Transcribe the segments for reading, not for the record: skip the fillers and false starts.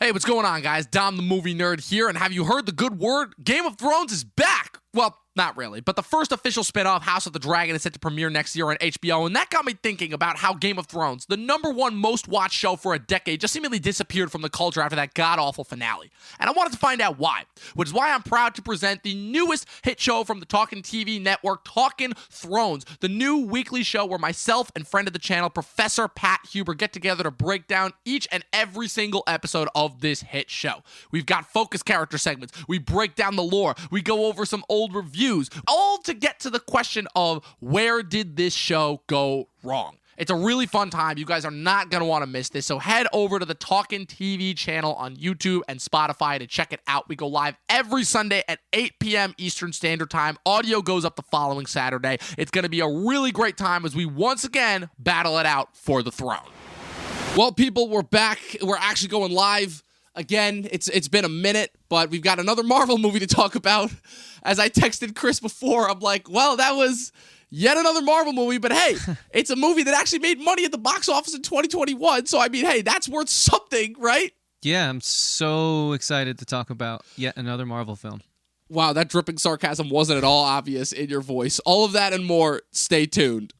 Hey, what's going on, guys? Dom the Movie Nerd here, and have you heard the good word? Game of Thrones is back! Well, not really, but the first official spin-off, House of the Dragon, is set to premiere next year on HBO, and that got me thinking about how Game of Thrones, the #1 most-watched show for a decade, just seemingly disappeared from the culture after that god-awful finale. And I wanted to find out why, which is why I'm proud to present the newest hit show from the Talkin' TV network, Talkin' Thrones, the new weekly show where myself and friend of the channel, Professor Pat Huber, get together to break down each and every single episode of this hit show. We've got focus character segments, we break down the lore, we go over some old reviews, all to get to the question of where did this show go wrong? It's a really fun time. You guys are not going to want to miss this. So head over to the Talkin' TV channel on YouTube and Spotify to check it out. We go live every Sunday at 8 p.m. Eastern Standard Time. Audio goes up the following Saturday. It's going to be a really great time as we once again battle it out for the throne. Well, people, we're back. We're actually going live. Again, it's been a minute, but we've got another Marvel movie to talk about. As I texted Chris before, I'm like, well, that was yet another Marvel movie, but hey, it's a movie that actually made money at the box office in 2021, so I mean, hey, that's worth something, right? Yeah, I'm so excited to talk about yet another Marvel film. Wow, that dripping sarcasm wasn't at all obvious in your voice. All of that and more, stay tuned.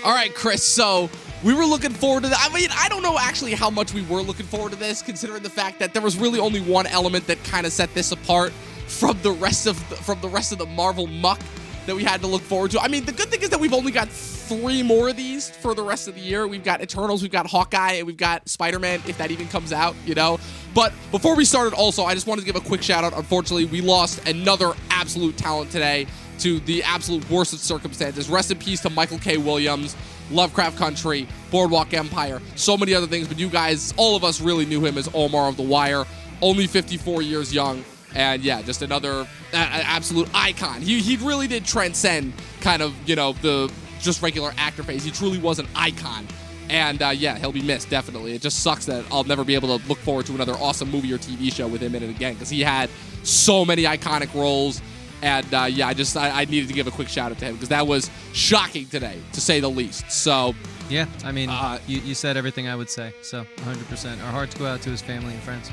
All right, Chris, so we were looking forward to that. I mean, I don't know actually how much we were looking forward to this, considering the fact that there was really only one element that kind of set this apart from the rest of the Marvel muck that we had to look forward to. I mean, the good thing is that we've only got 3 more of these for the rest of the year. We've got Eternals, we've got Hawkeye, and we've got Spider-Man, if that even comes out, you know? But before we started, also, I just wanted to give a quick shout-out. Unfortunately, we lost another absolute talent today to the absolute worst of circumstances. Rest in peace to Michael K. Williams, Lovecraft Country, Boardwalk Empire, so many other things, but you guys, all of us really knew him as Omar of The Wire, only 54 years young, and yeah, just another absolute icon. He really did transcend kind of, you know, the just regular actor phase. He truly was an icon, and yeah, he'll be missed, definitely. It just sucks that I'll never be able to look forward to another awesome movie or TV show with him in it again, because he had so many iconic roles. And yeah, I needed to give a quick shout out to him because that was shocking today, to say the least. So yeah, I mean, you said everything I would say. So 100%. Our hearts go out to his family and friends.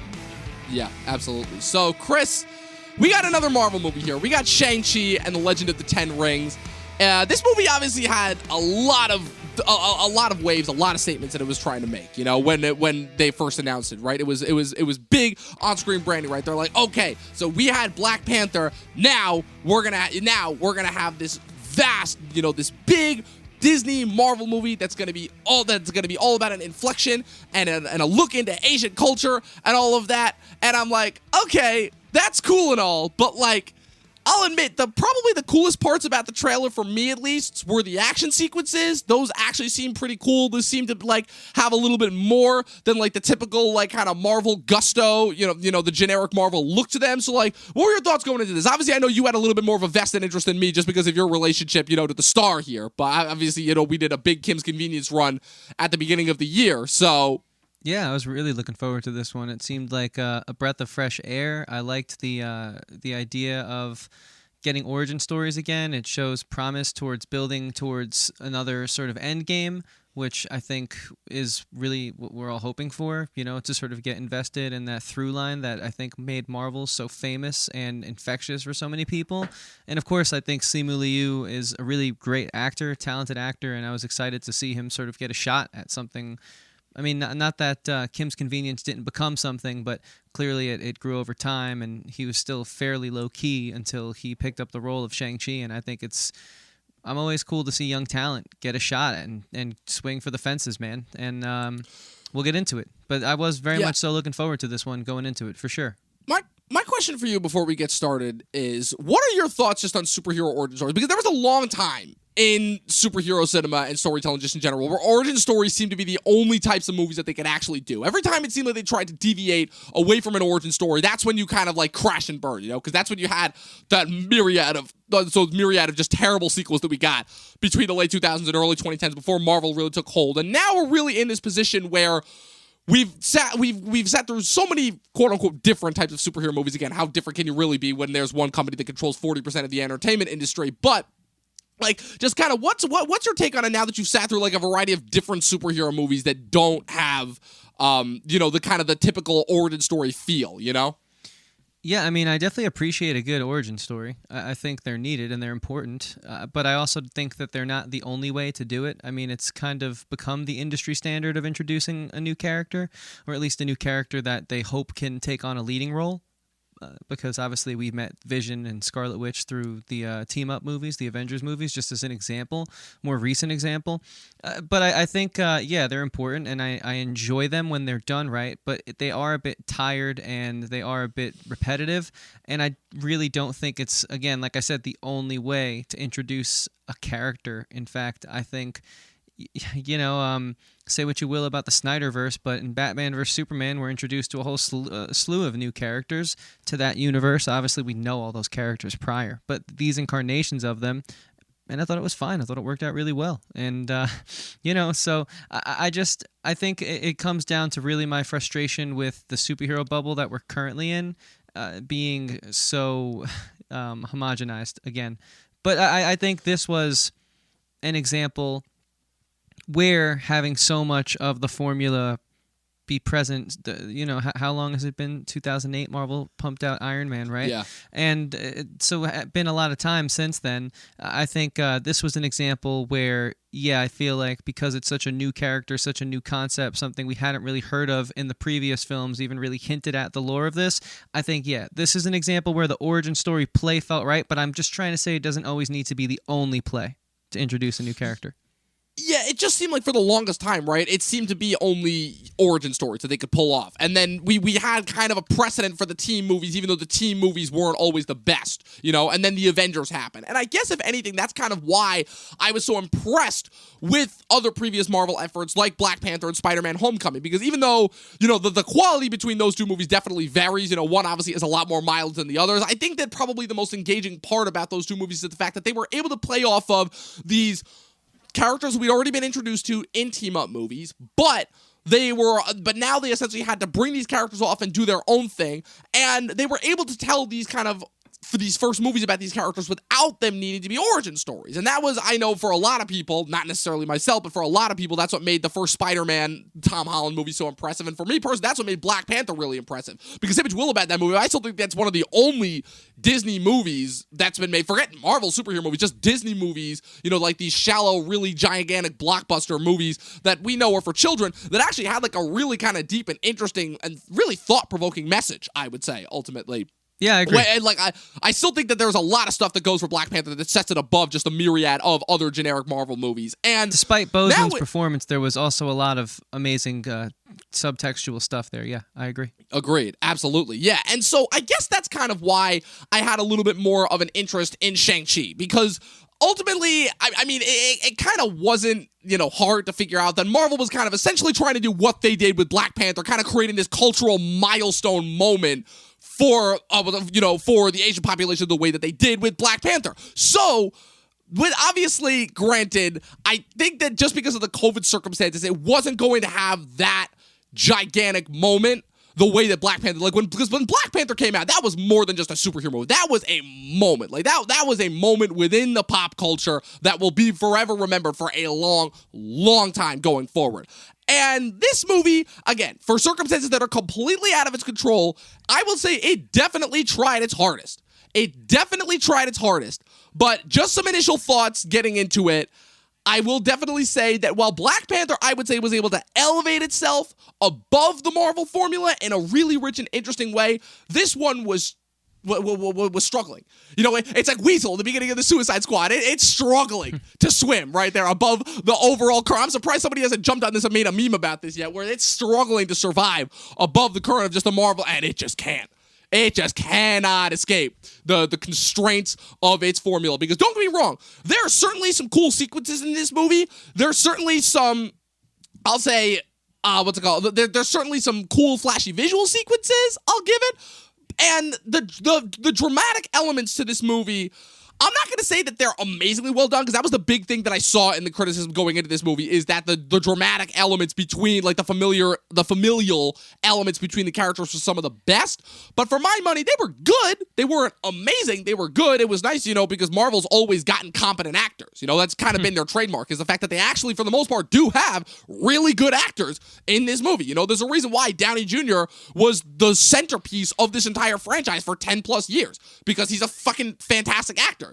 Yeah, absolutely. So Chris, we got another Marvel movie here. We got Shang-Chi and the Legend of the Ten Rings. This movie obviously had a lot of waves, a lot of statements that it was trying to make, you know, when they first announced it, right? It was big on-screen branding, right? They're like, okay, so we had Black Panther, now we're gonna have this vast, you know, this big Disney Marvel movie that's gonna be all about an inflection and a look into Asian culture and all of that. And I'm like, okay, that's cool and all, but like, I'll admit, probably the coolest parts about the trailer, for me at least, were the action sequences. Those actually seemed pretty cool. Those seemed to like have a little bit more than like the typical like kind of Marvel gusto, you know, the generic Marvel look to them. So like, what were your thoughts going into this? Obviously, I know you had a little bit more of a vested interest than me just because of your relationship, you know, to the star here. But obviously, you know, we did a big Kim's Convenience run at the beginning of the year, so. Yeah, I was really looking forward to this one. It seemed like a breath of fresh air. I liked the idea of getting origin stories again. It shows promise towards building towards another sort of end game, which I think is really what we're all hoping for, you know, to sort of get invested in that through line that I think made Marvel so famous and infectious for so many people. And of course, I think Simu Liu is a really great actor, talented actor, and I was excited to see him sort of get a shot at something. I mean, not that Kim's Convenience didn't become something, but clearly it grew over time, and he was still fairly low-key until he picked up the role of Shang-Chi, and I think I'm always cool to see young talent get a shot and swing for the fences, man, and we'll get into it. But I was very much so looking forward to this one going into it, for sure. My question for you before we get started is, what are your thoughts just on superhero origin stories? Because there was a long time in superhero cinema and storytelling just in general, where origin stories seem to be the only types of movies that they can actually do. Every time it seemed like they tried to deviate away from an origin story, that's when you kind of like crash and burn, because that's when you had that myriad of just terrible sequels that we got between the late 2000s and early 2010s before Marvel really took hold. And now we're really in this position where we've sat through so many quote unquote different types of superhero movies. Again, how different can you really be when there's one company that controls 40% of the entertainment industry? But like, just kind of what's your take on it now that you've sat through like a variety of different superhero movies that don't have, the kind of the typical origin story feel, Yeah, I mean, I definitely appreciate a good origin story. I think they're needed and they're important, but I also think that they're not the only way to do it. I mean, it's kind of become the industry standard of introducing a new character, or at least a new character that they hope can take on a leading role. Because obviously we met Vision and Scarlet Witch through the team-up movies, the Avengers movies, just as an example, more recent example. But I think, they're important, and I enjoy them when they're done right, but they are a bit tired and they are a bit repetitive, and I really don't think it's, again, like I said, the only way to introduce a character. In fact, I think, say what you will about the Snyderverse, but in Batman vs. Superman, we're introduced to a whole slew of new characters to that universe. Obviously, we know all those characters prior, but these incarnations of them, and I thought it was fine. I thought it worked out really well. And, so I think it comes down to really my frustration with the superhero bubble that we're currently in, being so homogenized again. But I think this was an example where having so much of the formula be present, how long has it been? 2008, Marvel pumped out Iron Man, right? Yeah. And so been a lot of time since then. I think this was an example where, I feel like because it's such a new character, such a new concept, something we hadn't really heard of in the previous films, even really hinted at the lore of this, I think, this is an example where the origin story play felt right, but I'm just trying to say it doesn't always need to be the only play to introduce a new character. Yeah, it just seemed like for the longest time, right, it seemed to be only origin stories that they could pull off. And then we had kind of a precedent for the team movies, even though the team movies weren't always the best, and then the Avengers happened. And I guess, if anything, that's kind of why I was so impressed with other previous Marvel efforts like Black Panther and Spider-Man Homecoming. Because even though, the quality between those two movies definitely varies, one obviously is a lot more mild than the others, I think that probably the most engaging part about those two movies is the fact that they were able to play off of these characters we'd already been introduced to in team-up movies, but now they essentially had to bring these characters off and do their own thing, and they were able to tell these kind of, for these first movies about these characters without them needing to be origin stories. And that was, I know, for a lot of people, not necessarily myself, but for a lot of people, that's what made the first Spider-Man Tom Holland movie so impressive. And for me personally, that's what made Black Panther really impressive. Because say what you will about that movie, I still think that's one of the only Disney movies that's been made, forget Marvel superhero movies, just Disney movies, like these shallow, really gigantic blockbuster movies that we know are for children, that actually had like a really kind of deep and interesting and really thought-provoking message, I would say, ultimately. Yeah, I agree. And I still think that there's a lot of stuff that goes for Black Panther that sets it above just a myriad of other generic Marvel movies. And despite Boseman's performance, there was also a lot of amazing subtextual stuff there. Yeah, I agree. Agreed. Absolutely. Yeah. And so I guess that's kind of why I had a little bit more of an interest in Shang-Chi, because ultimately, I mean, it kind of wasn't, hard to figure out that Marvel was kind of essentially trying to do what they did with Black Panther, kind of creating this cultural milestone moment for the Asian population the way that they did with Black Panther. So, with obviously, granted, I think that just because of the COVID circumstances, it wasn't going to have that gigantic moment the way that Black Panther, because when Black Panther came out, that was more than just a superhero movie. That was a moment. That was a moment within the pop culture that will be forever remembered for a long, long time going forward. And this movie, again, for circumstances that are completely out of its control, I will say it definitely tried its hardest. But just some initial thoughts getting into it, I will definitely say that while Black Panther, I would say, was able to elevate itself above the Marvel formula in a really rich and interesting way, this one was struggling. It's like Weasel at the beginning of the Suicide Squad. It's struggling to swim right there above the overall current. I'm surprised somebody hasn't jumped on this and made a meme about this yet, where it's struggling to survive above the current of just the Marvel, and it just can't. It just cannot escape the constraints of its formula. Because don't get me wrong, there are certainly some cool sequences in this movie. There's certainly some, I'll say, what's it called? There's certainly some cool, flashy visual sequences, I'll give it. And the dramatic elements to this movie, I'm not going to say that they're amazingly well done, because that was the big thing that I saw in the criticism going into this movie, is that the dramatic elements between, like, the familial elements between the characters were some of the best. But for my money, they were good. They weren't amazing. They were good. It was nice, because Marvel's always gotten competent actors. That's kind of been their trademark, is the fact that they actually, for the most part, do have really good actors in this movie. There's a reason why Downey Jr. was the centerpiece of this entire franchise for 10 plus years, because he's a fucking fantastic actor.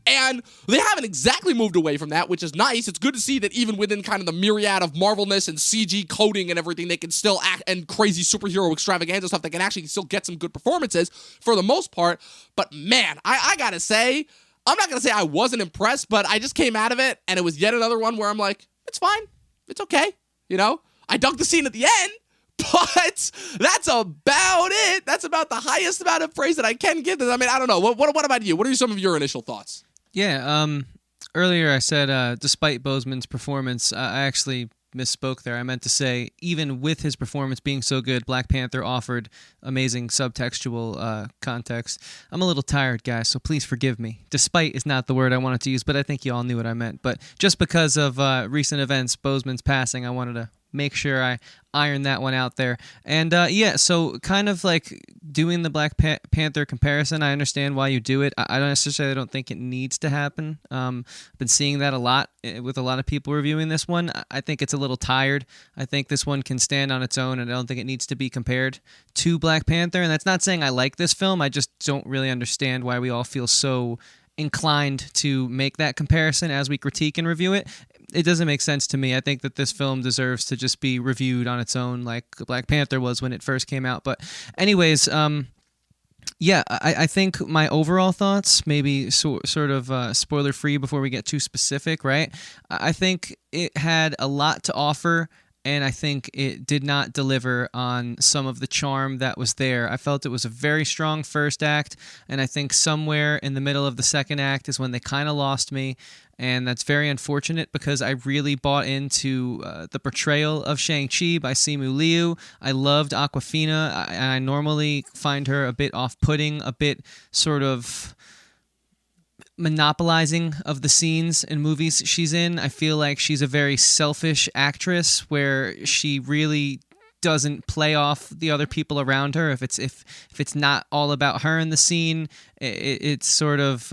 And they haven't exactly moved away from that, which is nice. It's good to see that even within kind of the myriad of Marvelness and CG coding and everything, they can still act, and crazy superhero extravaganza stuff, they can actually still get some good performances for the most part. But man, I gotta say, I'm not gonna say I wasn't impressed, but I just came out of it and it was yet another one where I'm like, it's fine, it's okay. I dug the scene at the end, but that's about it. That's about the highest amount of praise that I can give this. I mean, I don't know. What about you? What are some of your initial thoughts? Yeah, earlier I said, despite Boseman's performance, I actually misspoke there. I meant to say, even with his performance being so good, Black Panther offered amazing subtextual context. I'm a little tired, guys, so please forgive me. Despite is not the word I wanted to use, but I think you all knew what I meant. But just because of recent events, Boseman's passing, I wanted to make sure I iron that one out there. And so kind of like doing the Black Panther comparison, I understand why you do it. I don't necessarily don't think it needs to happen. I've been seeing that a lot with a lot of people reviewing this one. I think it's a little tired. I think this one can stand on its own, and I don't think it needs to be compared to Black Panther. And that's not saying I like this film. I just don't really understand why we all feel so inclined to make that comparison as we critique and review it. It doesn't make sense to me. I think that this film deserves to just be reviewed on its own, like Black Panther was when it first came out. But anyways, I think my overall thoughts, maybe sort of spoiler-free before we get too specific, right? I think it had a lot to offer, and I think it did not deliver on some of the charm that was there. I felt it was a very strong first act, and I think somewhere in the middle of the second act is when they kind of lost me, and that's very unfortunate because I really bought into the portrayal of Shang-Chi by Simu Liu. I loved Awkwafina, and I normally find her a bit off-putting, a bit sort of monopolizing of the scenes in movies she's in. I feel like she's a very selfish actress where she really doesn't play off the other people around her. If it's not all about her in the scene, it sort of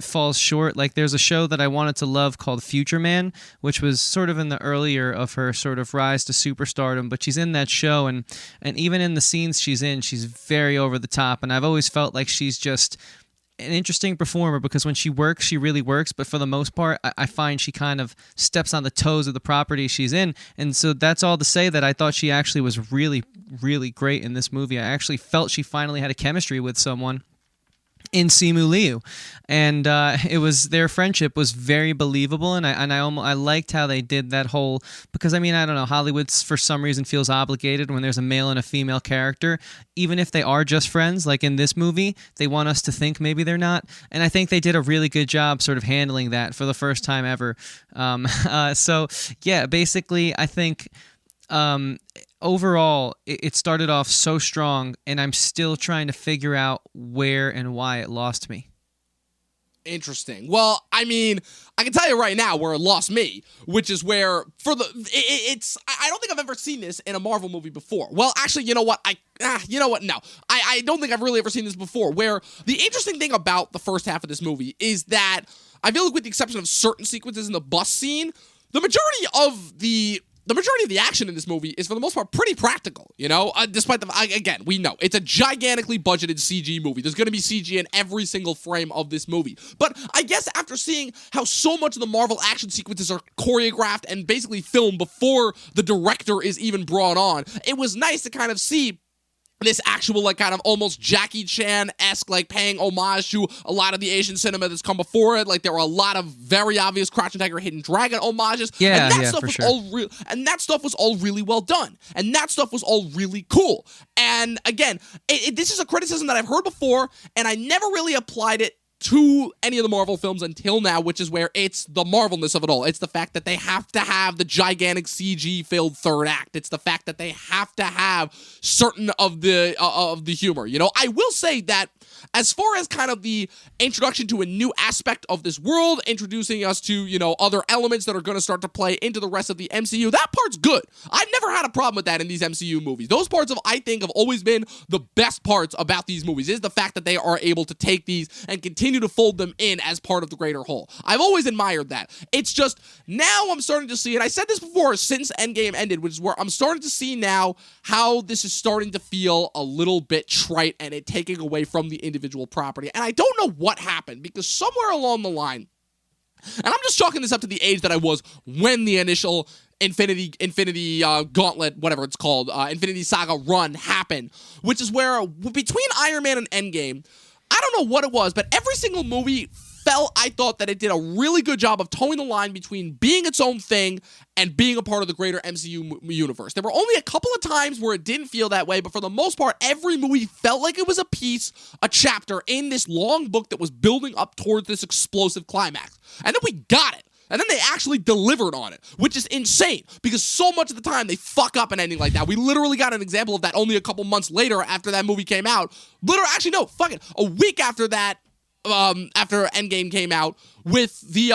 falls short. Like there's a show that I wanted to love called Future Man, which was sort of in the earlier of her sort of rise to superstardom, but she's in that show, and even in the scenes she's in, she's very over the top, and I've always felt like she's just an interesting performer because when she works, she really works. But for the most part, I find she kind of steps on the toes of the property she's in. And so that's all to say that I thought she actually was really, really great in this movie. I actually felt she finally had a chemistry with someone in Simu Liu, and their friendship was very believable, and I liked how they did that whole, because I mean, I don't know, Hollywood for some reason feels obligated when there's a male and a female character, even if they are just friends, like in this movie, they want us to think maybe they're not, and I think they did a really good job sort of handling that for the first time ever. So yeah, basically I think overall, it started off so strong, and I'm still trying to figure out where and why it lost me. Interesting. Well, I mean, I can tell you right now where it lost me, which is where I don't think I've ever seen this in a Marvel movie before. Well, actually, you know what? No. I don't think I've really ever seen this before, where the interesting thing about the first half of this movie is that I feel like, with the exception of certain sequences in the bus scene, the majority of the action in this movie is, for the most part, pretty practical, despite again, we know it's a gigantically budgeted CG movie. There's going to be CG in every single frame of this movie. But I guess after seeing how so much of the Marvel action sequences are choreographed and basically filmed before the director is even brought on, it was nice to kind of see this actual like kind of almost Jackie Chan-esque like paying homage to a lot of the Asian cinema that's come before it. Like there were a lot of very obvious Crouching Tiger, Hidden Dragon homages. Yeah, and that yeah, stuff for was sure. all real, and that stuff was all really well done, and that stuff was all really cool. And again, this is a criticism that I've heard before, and I never really applied it to any of the Marvel films until now, which is where it's the Marvelness of it all. It's the fact that they have to have the gigantic CG-filled third act. It's the fact that they have to have certain of the humor. You know, I will say that as far as kind of the introduction to a new aspect of this world, introducing us to, you know, other elements that are going to start to play into the rest of the MCU, that part's good. I've never had a problem with that in these MCU movies. Those parts I think have always been the best parts about these movies, is the fact that they are able to take these and continue to fold them in as part of the greater whole. I've always admired that. It's just now I'm starting to see, and I said this before since Endgame ended, which is where I'm starting to see now how this is starting to feel a little bit trite and it taking away from the individual property. And I don't know what happened, because somewhere along the line, and I'm just chalking this up to the age that I was when the initial Infinity Gauntlet, whatever it's called, Infinity Saga run happened, which is where between Iron Man and Endgame, I don't know what it was, but every single movie I thought that it did a really good job of towing the line between being its own thing and being a part of the greater MCU universe. There were only a couple of times where it didn't feel that way, but for the most part, every movie felt like it was a chapter in this long book that was building up towards this explosive climax. And then we got it. And then they actually delivered on it, which is insane, because so much of the time they fuck up an ending like that. We literally got an example of that only a couple months later after that movie came out. Actually, no, fuck it. A week after that, after Endgame came out, with the,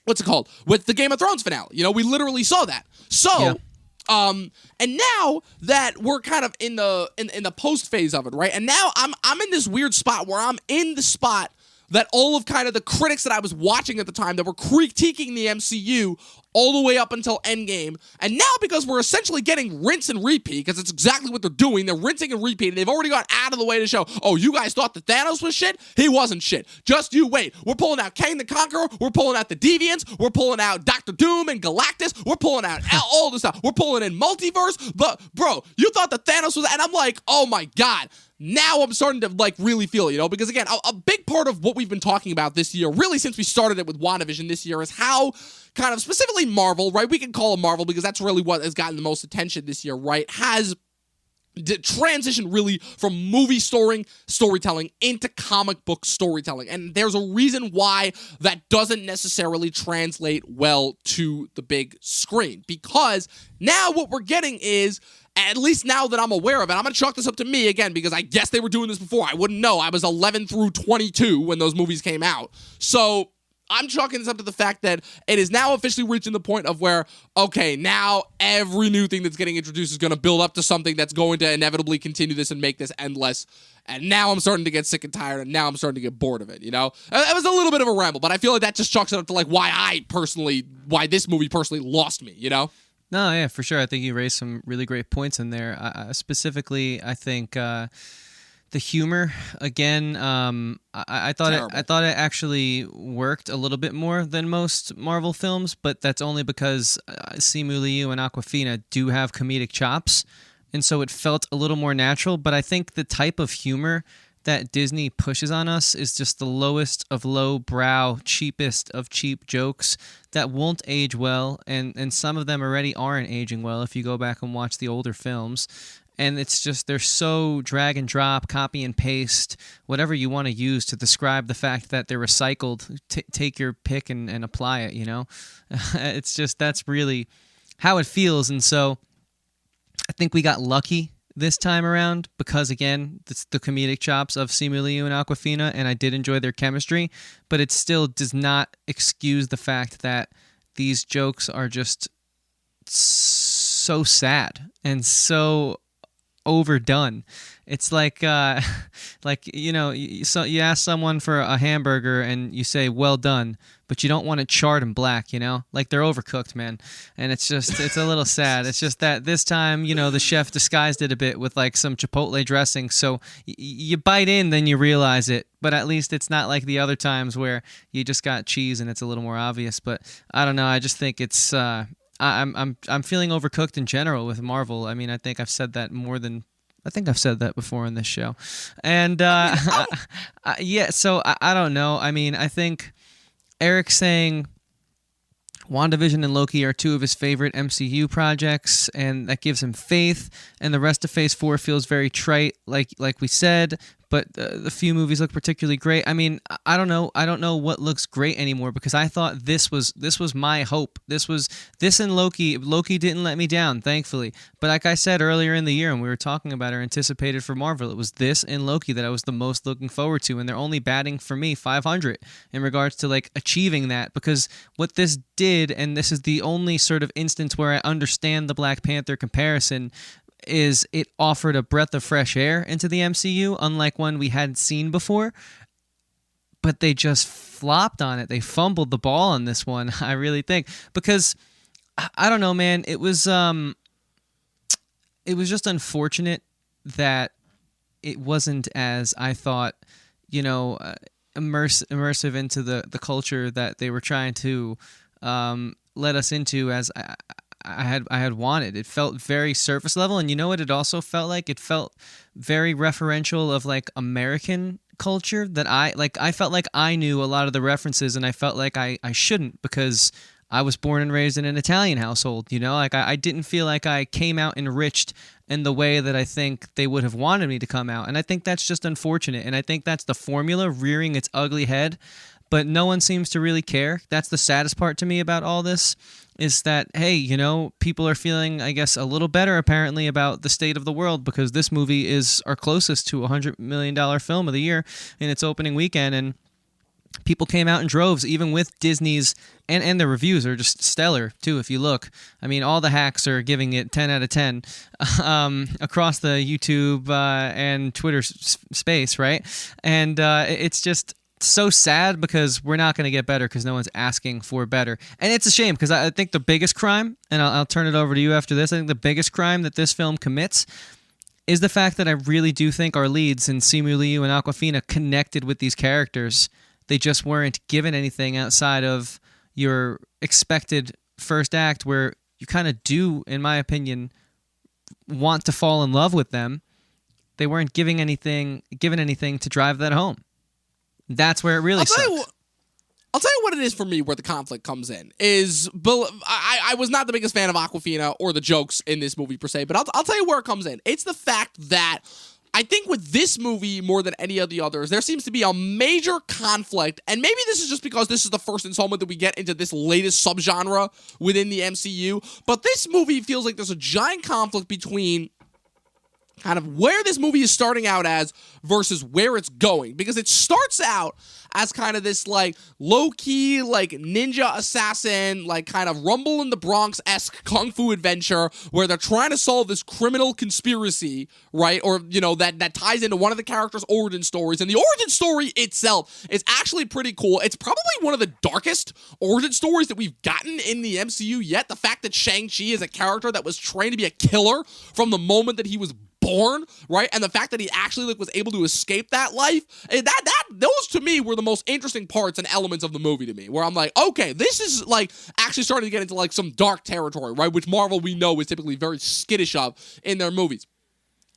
what's it called? With the Game of Thrones finale. You know, we literally saw that. So, yeah. And now that we're kind of in the post phase of it, right? And now I'm in this weird spot where I'm in the spot that all of kind of the critics that I was watching at the time that were critiquing the MCU all the way up until Endgame. And now, because we're essentially getting rinse and repeat, because it's exactly what they're doing, they're rinsing and repeating. They've already gone out of the way to show, oh, you guys thought that Thanos was shit? He wasn't shit. Just you wait. We're pulling out Kang the Conqueror. We're pulling out the Deviants. We're pulling out Doctor Doom and Galactus. We're pulling out all this stuff. We're pulling in multiverse. But, bro, you thought that Thanos was... And I'm like, oh my God. Now I'm starting to, like, really feel it, you know? Because, again, a big part of what we've been talking about this year, really since we started it with WandaVision this year, is how kind of specifically Marvel, right? We can call it Marvel because that's really what has gotten the most attention this year, right? Has transitioned really from movie storytelling into comic book storytelling. And there's a reason why that doesn't necessarily translate well to the big screen. Because now what we're getting is... At least now that I'm aware of it, I'm going to chalk this up to me again, because I guess they were doing this before. I wouldn't know. I was 11 through 22 when those movies came out. So I'm chalking this up to the fact that it is now officially reaching the point of where, okay, now every new thing that's getting introduced is going to build up to something that's going to inevitably continue this and make this endless. And now I'm starting to get sick and tired, and now I'm starting to get bored of it, you know? It was a little bit of a ramble, but I feel like that just chalks it up to like why this movie personally lost me, you know? No, yeah, for sure. I think you raised some really great points in there. Specifically, I think the humor again. I thought it actually worked a little bit more than most Marvel films, but that's only because Simu Liu and Awkwafina do have comedic chops, and so it felt a little more natural. But I think the type of humor that Disney pushes on us is just the lowest of low brow, cheapest of cheap jokes that won't age well, and some of them already aren't aging well if you go back and watch the older films. And it's just, they're so drag and drop, copy and paste, whatever you want to use to describe the fact that they're recycled. Take your pick and apply it, you know? It's just, that's really how it feels. And so I think we got lucky this time around because, again, it's the comedic chops of Simu Liu and Awkwafina, and I did enjoy their chemistry, but it still does not excuse the fact that these jokes are just so sad and so overdone. It's like you know, so you ask someone for a hamburger and you say well done, but you don't want it charred and black, you know, like they're overcooked, man. And it's a little sad. It's just that this time, you know, the chef disguised it a bit with like some chipotle dressing, so you bite in, then you realize it. But at least it's not like the other times where you just got cheese and it's a little more obvious. But I don't know. I just think it's I'm feeling overcooked in general with Marvel. I mean, I think I've said that more than I think I've said that before on this show. And yeah, so I don't know. I mean, I think Eric's saying WandaVision and Loki are two of his favorite MCU projects, and that gives him faith. And the rest of Phase 4 feels very trite, like we said. But the few movies look particularly great. I mean, I don't know. I don't know what looks great anymore, because I thought this was my hope. This and Loki. Loki didn't let me down, thankfully. But like I said earlier in the year when we were talking about our anticipated for Marvel, it was this and Loki that I was the most looking forward to, and they're only batting for me 500 in regards to like achieving that, because what this did, and this is the only sort of instance where I understand the Black Panther comparison, is it offered a breath of fresh air into the MCU, unlike one we hadn't seen before. But they just flopped on it. They fumbled the ball on this one, I really think. Because, I don't know, man, it was just unfortunate that it wasn't, as I thought, immersive into the culture that they were trying to let us into, as I had wanted. It felt very surface level, and you know what it also felt like? It felt very referential of like American culture, that I felt like I knew a lot of the references, and I felt like I shouldn't, because I was born and raised in an Italian household, like I didn't feel like I came out enriched in the way that I think they would have wanted me to come out. And I think that's just unfortunate, and I think that's the formula rearing its ugly head, but no one seems to really care. That's the saddest part to me about all this, is that, hey, people are feeling, I guess, a little better apparently about the state of the world, because this movie is our closest to $100 million film of the year in its opening weekend, and people came out in droves, even with Disney's, and the reviews are just stellar, too, if you look. I mean, all the hacks are giving it 10 out of 10 across the YouTube and Twitter space, right? And it's just so sad, because we're not going to get better, because no one's asking for better. And it's a shame, because I think the biggest crime, and I'll turn it over to you after this, I think the biggest crime that this film commits is the fact that I really do think our leads in Simu Liu and Awkwafina connected with these characters. They just weren't given anything outside of your expected first act, where you kind of do, in my opinion, want to fall in love with them. They weren't given anything to drive that home. That's where it really sucks. I'll tell you what it is for me where the conflict comes in. I was not the biggest fan of Awkwafina or the jokes in this movie per se, but I'll tell you where it comes in. It's the fact that I think with this movie, more than any of the others, there seems to be a major conflict, and maybe this is just because this is the first installment that we get into this latest subgenre within the MCU, but this movie feels like there's a giant conflict between kind of where this movie is starting out as versus where it's going, because it starts out as kind of this like low-key like ninja assassin, like kind of Rumble in the Bronx-esque kung fu adventure where they're trying to solve this criminal conspiracy, right? Or that ties into one of the characters' origin stories, and the origin story itself is actually pretty cool. It's probably one of the darkest origin stories that we've gotten in the MCU yet. The fact that Shang-Chi is a character that was trained to be a killer from the moment that he was born, right? And the fact that he actually was able to escape that life, those to me were the most interesting parts and elements of the movie to me, where I'm like, okay, this is like actually starting to get into like some dark territory, right? Which Marvel, we know, is typically very skittish of in their movies.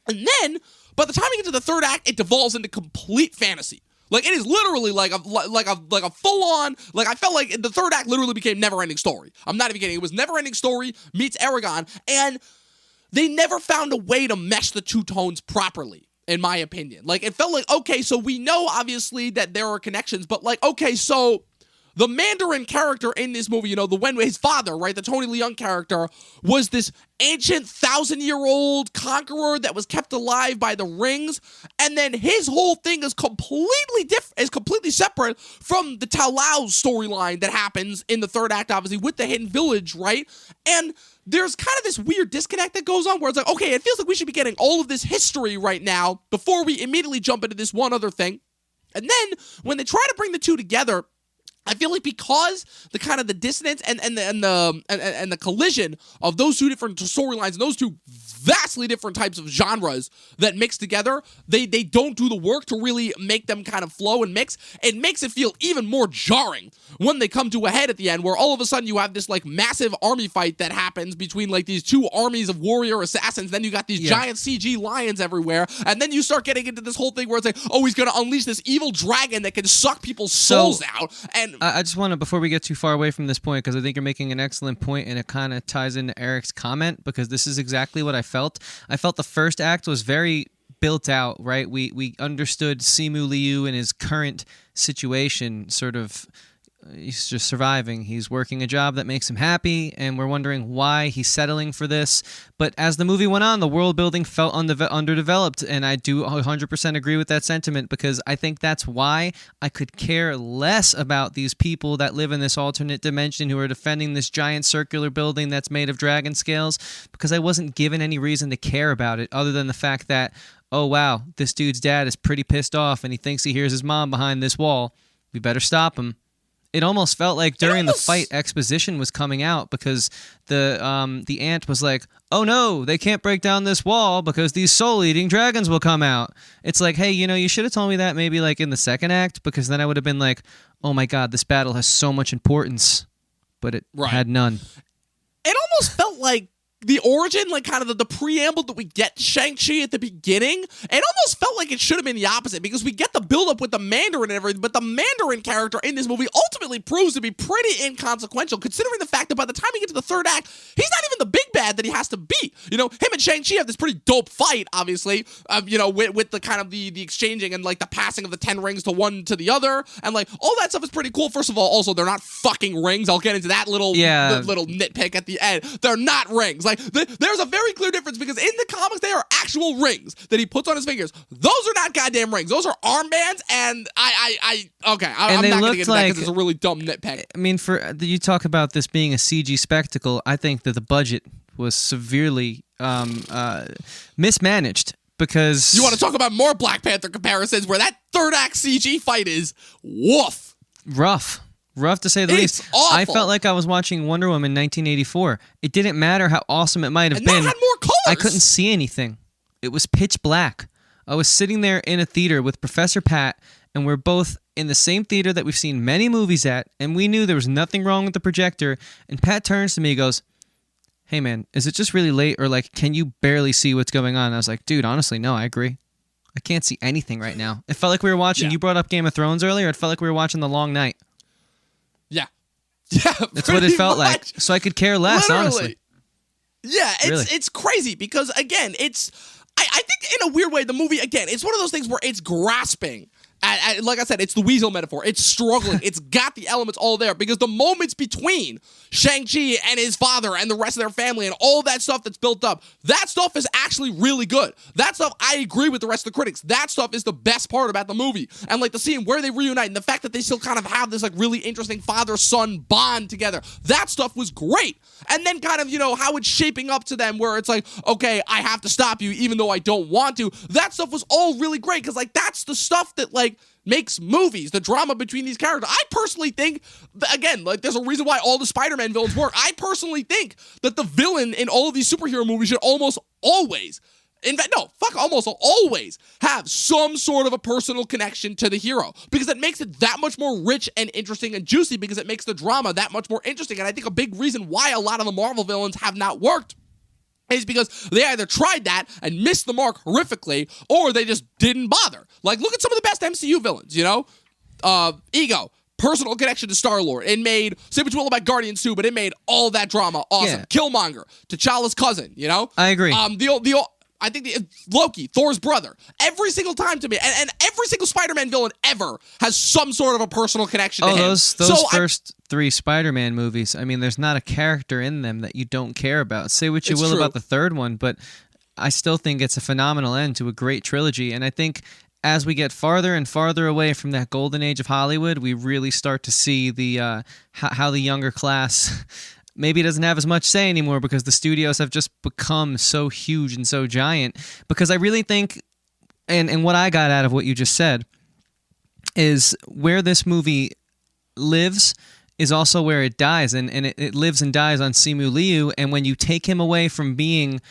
And then by the time we get to the third act, it devolves into complete fantasy. Like, it is literally like a full-on, like, I felt like the third act literally became Never-Ending Story. I'm not even kidding. It was Never-Ending Story meets Aragon, and they never found a way to mesh the two tones properly, in my opinion. Like, it felt like, okay, so we know, obviously, that there are connections, but, like, okay, so the Mandarin character in this movie, his father, right, the Tony Leung character, was this ancient 1,000-year-old conqueror that was kept alive by the rings, and then his whole thing is completely separate from the Tao Lao storyline that happens in the third act, obviously, with the Hidden Village, right? And there's kind of this weird disconnect that goes on where it's like, okay, it feels like we should be getting all of this history right now before we immediately jump into this one other thing. And then when they try to bring the two together, I feel like because the kind of the dissonance and the collision of those two different storylines and those two vastly different types of genres that mix together, they don't do the work to really make them kind of flow and mix. It makes it feel even more jarring when they come to a head at the end, where all of a sudden you have this like massive army fight that happens between like these two armies of warrior assassins. Then you got these giant CG lions everywhere, and then you start getting into this whole thing where it's like, oh, he's gonna unleash this evil dragon that can suck people's souls out. And I just want to, before we get too far away from this point, because I think you're making an excellent point, and it kind of ties into Eric's comment, because this is exactly what I felt. I felt the first act was very built out, right? We understood Simu Liu and his current situation, sort of. He's just surviving. He's working a job that makes him happy, and we're wondering why he's settling for this. But as the movie went on, the world building felt underdeveloped, and I do 100% agree with that sentiment, because I think that's why I could care less about these people that live in this alternate dimension who are defending this giant circular building that's made of dragon scales, because I wasn't given any reason to care about it other than the fact that, oh wow, this dude's dad is pretty pissed off and he thinks he hears his mom behind this wall. We better stop him. It almost felt like during the fight, exposition was coming out, because the ant was like, oh no, they can't break down this wall because these soul-eating dragons will come out. It's like, hey, you should have told me that maybe like in the second act, because then I would have been like, oh my god, this battle has so much importance, but it had none. It almost felt like the origin, like kind of the preamble that we get to Shang-Chi at the beginning, it almost felt like it should have been the opposite, because we get the build-up with the Mandarin and everything, but the Mandarin character in this movie ultimately proves to be pretty inconsequential, considering the fact that by the time we get to the third act, he's not even the big bad that he has to beat. Him and Shang-Chi have this pretty dope fight, obviously, with the kind of the exchanging and like the passing of the 10 rings to one to the other, and like all that stuff is pretty cool. First of all, also, they're not fucking rings. I'll get into that little nitpick at the end. They're not rings. Like, there's a very clear difference, because in the comics, they are actual rings that he puts on his fingers. Those are not goddamn rings. Those are armbands, and I'm not going to get into that because it's a really dumb nitpick. I mean, you talk about this being a CG spectacle. I think that the budget was severely mismanaged, because... You want to talk about more Black Panther comparisons where that third act CG fight is woof. Rough to say the least. Awful. I felt like I was watching Wonder Woman 1984. It didn't matter how awesome it might have been. That had more colors. I couldn't see anything. It was pitch black. I was sitting there in a theater with Professor Pat, and we're both in the same theater that we've seen many movies at, and we knew there was nothing wrong with the projector, and Pat turns to me and goes, hey man, is it just really late, or like, can you barely see what's going on? And I was like, dude, honestly, no, I agree. I can't see anything right now. It felt like we were watching, you brought up Game of Thrones earlier, it felt like we were watching The Long Night. Yeah, that's what it felt like. So I could care less, honestly. Yeah, it's crazy, because again, I think in a weird way the movie, again, it's one of those things where it's grasping. Like I said, it's the weasel metaphor. It's struggling. It's got the elements all there, because the moments between Shang-Chi and his father and the rest of their family and all that stuff that's built up, that stuff is actually really good. That stuff, I agree with the rest of the critics. That stuff is the best part about the movie. And like the scene where they reunite and the fact that they still kind of have this like really interesting father-son bond together, that stuff was great. And then kind of, how it's shaping up to them where it's like, okay, I have to stop you even though I don't want to. That stuff was all really great, because like that's the stuff that like makes movies, the drama between these characters. I personally think, again, like there's a reason why all the Spider-Man villains work. I personally think that the villain in all of these superhero movies should almost always have some sort of a personal connection to the hero, because it makes it that much more rich and interesting and juicy, because it makes the drama that much more interesting. And I think a big reason why a lot of the Marvel villains have not worked is because they either tried that and missed the mark horrifically, or they just didn't bother. Like, look at some of the best MCU villains, Ego, personal connection to Star-Lord. It made, say what you will about Guardians 2, but it made all that drama awesome. Yeah. Killmonger, T'Challa's cousin, I agree. I think Loki, Thor's brother, every single time to me, and every single Spider-Man villain ever has some sort of a personal connection to him. Those first 3 Spider-Man movies, I mean, there's not a character in them that you don't care about. Say what you will about the third one, but I still think it's a phenomenal end to a great trilogy. And I think as we get farther and farther away from that golden age of Hollywood, we really start to see the how the younger class maybe doesn't have as much say anymore, because the studios have just become so huge and so giant. Because I really think, and what I got out of what you just said, is where this movie lives is also where it dies, and it lives and dies on Simu Liu. And when you take him away from being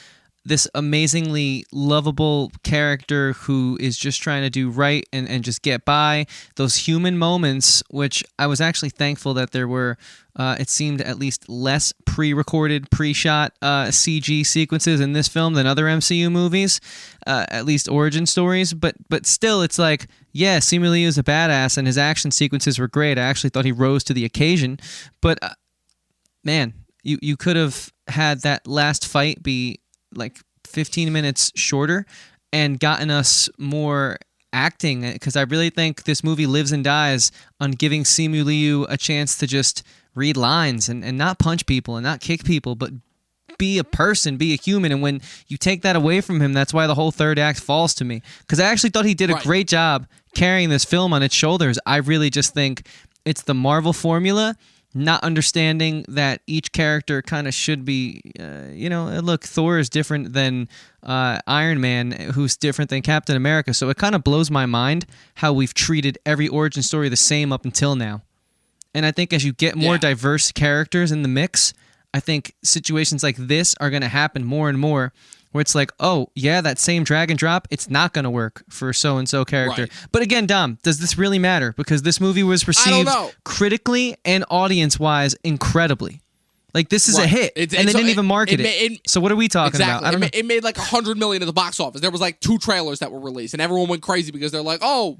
this amazingly lovable character who is just trying to do right and just get by, those human moments, which I was actually thankful that there were, it seemed at least less pre-recorded, pre-shot CG sequences in this film than other MCU movies, at least origin stories. But still, it's like, yeah, Simu Liu is a badass, and his action sequences were great. I actually thought he rose to the occasion. But, man, you could have had that last fight be like 15 minutes shorter and gotten us more acting, because I really think this movie lives and dies on giving Simu Liu a chance to just read lines and not punch people and not kick people, but be a person, be a human. And when you take that away from him, that's why the whole third act falls to me, because I actually thought he did a great job carrying this film on its shoulders. I really just think it's the Marvel formula, not understanding that each character kind of should be, look, Thor is different than Iron Man, who's different than Captain America. So it kind of blows my mind how we've treated every origin story the same up until now. And I think as you get more diverse characters in the mix, I think situations like this are going to happen more and more, where it's like, oh, yeah, that same drag and drop, it's not going to work for so-and-so character. Right. But again, Dom, does this really matter? Because this movie was received critically and audience-wise incredibly. Like, this is a hit, and they didn't even market it. So what are we talking about? I don't know. It made like $100 million at the box office. There was like 2 trailers that were released, and everyone went crazy because they're like, oh,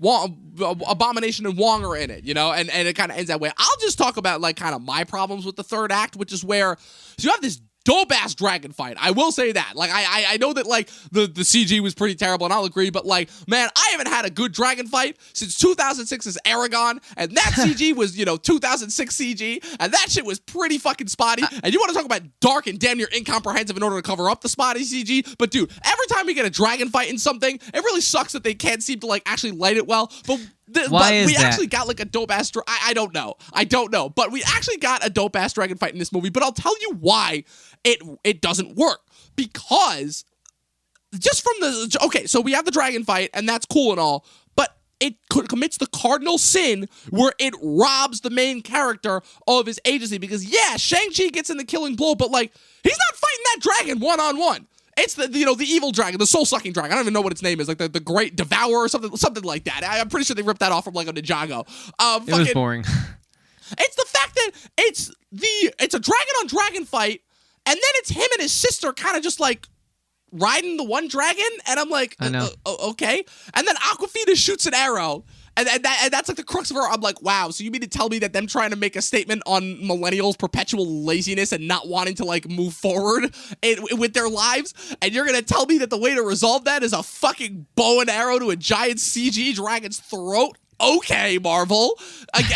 Abomination and Wong are in it, and it kind of ends that way. I'll just talk about like kind of my problems with the third act, which is where you have this dope-ass dragon fight. I will say that. Like, I know that, like, the CG was pretty terrible, and I'll agree, but, like, man, I haven't had a good dragon fight since 2006's Aragon, and that CG was, 2006 CG, and that shit was pretty fucking spotty. And you want to talk about dark and damn near incomprehensive in order to cover up the spotty CG? But, dude, every time we get a dragon fight in something, it really sucks that they can't seem to, like, actually light it well. But we actually got like a dope ass. I don't know. But we actually got a dope ass dragon fight in this movie. But I'll tell you why it doesn't work, because just from so we have the dragon fight, and that's cool and all, but it commits the cardinal sin where it robs the main character of his agency. Because Shang-Chi gets in the killing blow, but like he's not fighting that dragon one-on-one. It's the evil dragon, the soul-sucking dragon. I don't even know what its name is, like the Great Devourer or something like that. I'm pretty sure they ripped that off from like a Ninjago. It was boring. It's the fact that it's a dragon-on-dragon fight, and then it's him and his sister kind of just like riding the one dragon, and I'm like, I know. Okay. And then Awkwafina shoots an arrow. And that's like the crux of her. I'm like, wow, so you mean to tell me that them trying to make a statement on millennials' perpetual laziness and not wanting to, like, move forward with their lives? And you're going to tell me that the way to resolve that is a fucking bow and arrow to a giant CG dragon's throat? Okay, Marvel.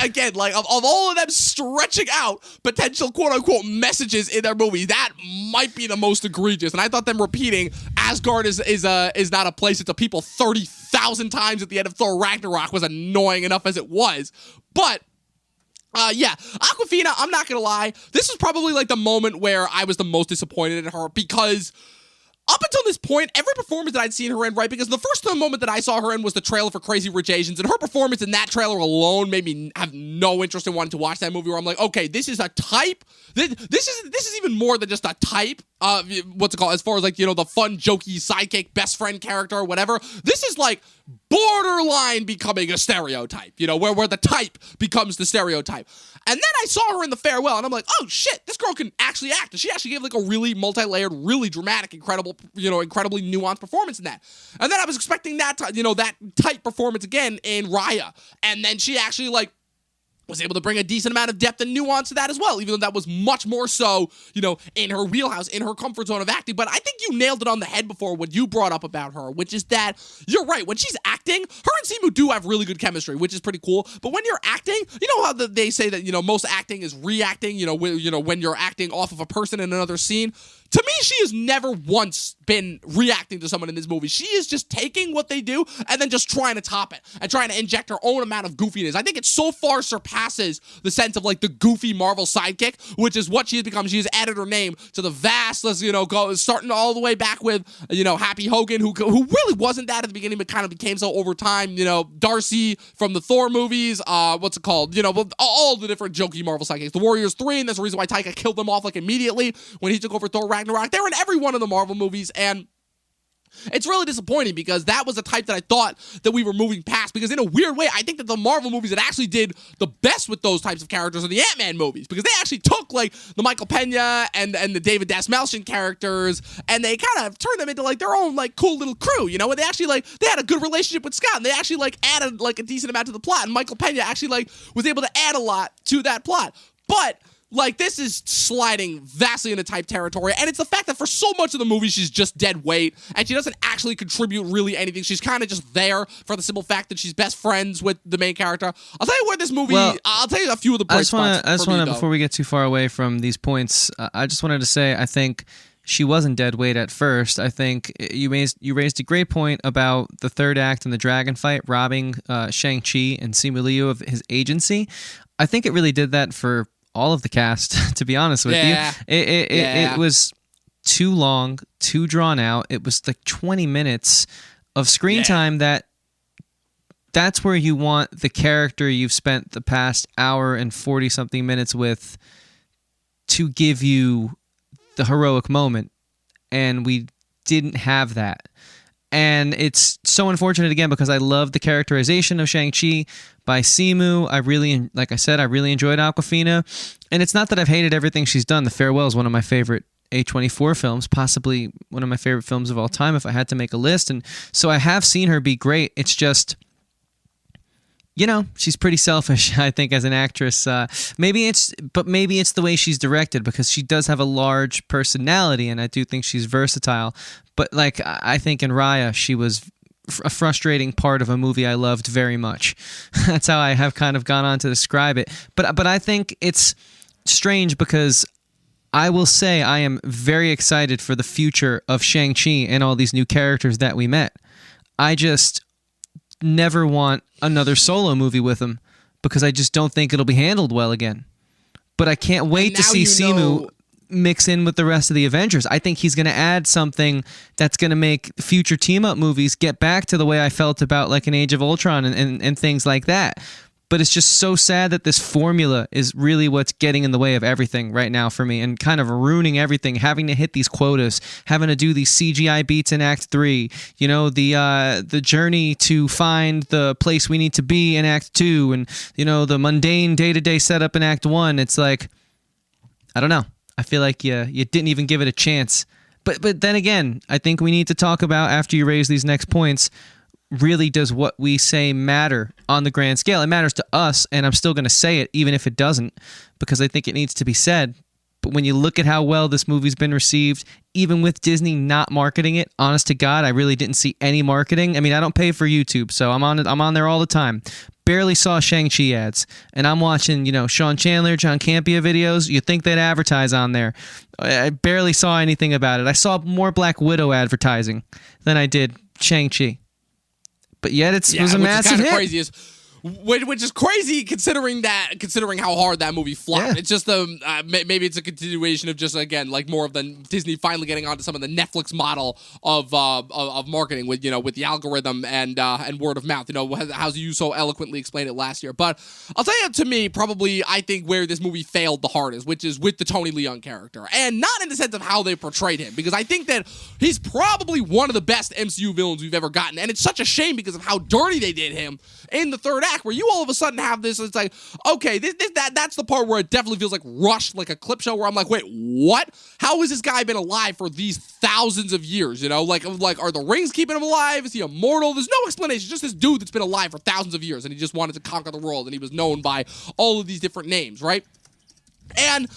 Again, like, of all of them stretching out potential quote-unquote messages in their movie, that might be the most egregious. And I thought them repeating Asgard is not a place, it's a people 30,000 times at the end of Thor Ragnarok was annoying enough as it was. But Awkwafina, I'm not gonna lie, this is probably like the moment where I was the most disappointed in her, because up until this point, every performance that I'd seen her in, right? Because the first moment that I saw her in was the trailer for Crazy Rich Asians, and her performance in that trailer alone made me have no interest in wanting to watch that movie, where I'm like, okay, this is a type. This is even more than just a type. What's it called? As far as like, the fun, jokey sidekick, best friend character or whatever. This is like borderline becoming a stereotype, where the type becomes the stereotype. And then I saw her in The Farewell, and I'm like, oh shit, this girl can actually act. And she actually gave like a really multi-layered, really dramatic, incredibly nuanced performance in that. And then I was expecting that type performance again in Raya. And then she actually like was able to bring a decent amount of depth and nuance to that as well, even though that was much more so, in her wheelhouse, in her comfort zone of acting. But I think you nailed it on the head before what you brought up about her, which is that you're right. When she's acting, her and Simu do have really good chemistry, which is pretty cool. But when you're acting, you know how they say that, most acting is reacting, when you're acting off of a person in another scene. To me, she has never once been reacting to someone in this movie. She is just taking what they do and then just trying to top it and trying to inject her own amount of goofiness. I think it so far surpasses passes the sense of like the goofy Marvel sidekick, which is what she has become. She has added her name to the vast, let's, go starting all the way back with, Happy Hogan, who really wasn't that at the beginning, but kind of became so over time. Darcy from the Thor movies, what's it called? All the different jokey Marvel sidekicks. The Warriors 3, and that's the reason why Taika killed them off like immediately when he took over Thor Ragnarok. They're in every one of the Marvel movies, and it's really disappointing because that was a type that I thought that we were moving past, because in a weird way, I think that the Marvel movies that actually did the best with those types of characters are the Ant-Man movies, because they actually took like the Michael Pena and the David Dasmalchian characters, and they kind of turned them into like their own like cool little crew, and they actually they had a good relationship with Scott, and they actually added like a decent amount to the plot, and Michael Pena actually was able to add a lot to that plot. But this is sliding vastly into type territory, and it's the fact that for so much of the movie, she's just dead weight, and she doesn't actually contribute really anything. She's kind of just there for the simple fact that she's best friends with the main character. I'll tell you where this movie, I'll tell you a few of the bright spots. I just want to, before we get too far away from these points, I just wanted to say, I think she wasn't dead weight at first. I think you raised a great point about the third act and the dragon fight, robbing Shang-Chi and Simu Liu of his agency. I think it really did that for all of the cast, to be honest with you. It was too long, too drawn out. It was like 20 minutes of screen time that's where you want the character you've spent the past hour and 40-something minutes with to give you the heroic moment. And we didn't have that. And it's so unfortunate, again, because I love the characterization of Shang-Chi by Simu. Like I said, I really enjoyed Awkwafina. And it's not that I've hated everything she's done. The Farewell is one of my favorite A24 films, possibly one of my favorite films of all time if I had to make a list. And so I have seen her be great. It's just, she's pretty selfish, I think, as an actress. Maybe it's the way she's directed, because she does have a large personality, and I do think she's versatile. But I think in Raya, she was a frustrating part of a movie I loved very much. That's how I have kind of gone on to describe it. But I think it's strange, because I will say I am very excited for the future of Shang-Chi and all these new characters that we met. I just never want another solo movie with him, because I just don't think it'll be handled well again. But I can't wait to see Simu mix in with the rest of the Avengers. I think he's going to add something that's going to make future team-up movies get back to the way I felt about an Age of Ultron and things like that. But it's just so sad that this formula is really what's getting in the way of everything right now for me, and kind of ruining everything, having to hit these quotas, having to do these CGI beats in Act 3, the journey to find the place we need to be in Act 2, and, the mundane day-to-day setup in Act 1. It's I don't know. I feel like you didn't even give it a chance. But then again, I think we need to talk about, after you raise these next points, really does what we say matter on the grand scale? It matters to us, and I'm still going to say it even if it doesn't, because I think it needs to be said. But when you look at how well this movie's been received, even with Disney not marketing it, honest to God, I really didn't see any marketing. I mean, I don't pay for YouTube, so I'm on there all the time. Barely saw Shang-Chi ads, and I'm watching, Sean Chandler, John Campea videos. You'd think they'd advertise on there. I barely saw anything about it. I saw more Black Widow advertising than I did Shang-Chi. But yet it was a massive hit. Crazy which is crazy considering how hard that movie flopped. Yeah. It's just maybe it's a continuation of just, again, more of the Disney finally getting onto some of the Netflix model of marketing with the algorithm and word of mouth. How you so eloquently explained it last year. But I'll tell you, to me, probably I think where this movie failed the hardest, which is with the Tony Leung character, and not in the sense of how they portrayed him, because I think that he's probably one of the best MCU villains we've ever gotten, and it's such a shame because of how dirty they did him in the third act, where you all of a sudden have this, it's okay, that's the part where it definitely feels rushed, like a clip show, where I'm wait, what? How has this guy been alive for these thousands of years? Are the rings keeping him alive? Is he immortal? There's no explanation. Just this dude that's been alive for thousands of years, and he just wanted to conquer the world, and he was known by all of these different names, right? And